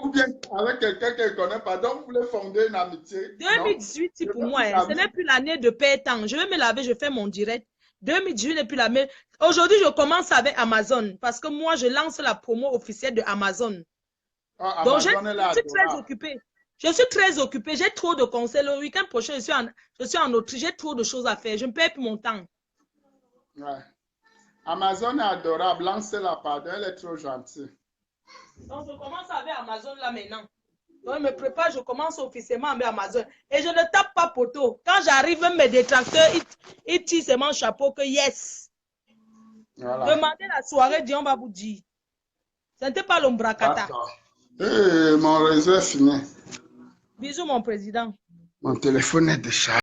Ou bien avec quelqu'un qu'elle ne connaît pas. Donc, vous voulez fonder une amitié. 2018, c'est pour moi. Hein. Ce n'est plus l'année de paix temps. Je vais me laver, je fais mon direct. 2018 n'est plus l'année. Aujourd'hui, je commence avec Amazon. Parce que moi, je lance la promo officielle de Amazon. Ah, donc, je suis très occupée. Je suis très occupée. J'ai trop de conseils. Le week-end prochain, je suis en Autriche. J'ai trop de choses à faire. Je ne perds plus mon temps. Ouais. Amazon est adorable, lancez-la, pardon, elle est trop gentille. Donc, je commence avec Amazon là maintenant. Donc, je me prépare, je commence officiellement avec Amazon. Et je ne tape pas poteau. Quand j'arrive, même mes détracteurs, ils tirent seulement chapeau que yes. Voilà. Demandez la soirée, on va vous dire. Ce n'était pas l'ombracata. Mon réseau est fini. Bisous, mon président. Mon téléphone est déchargé.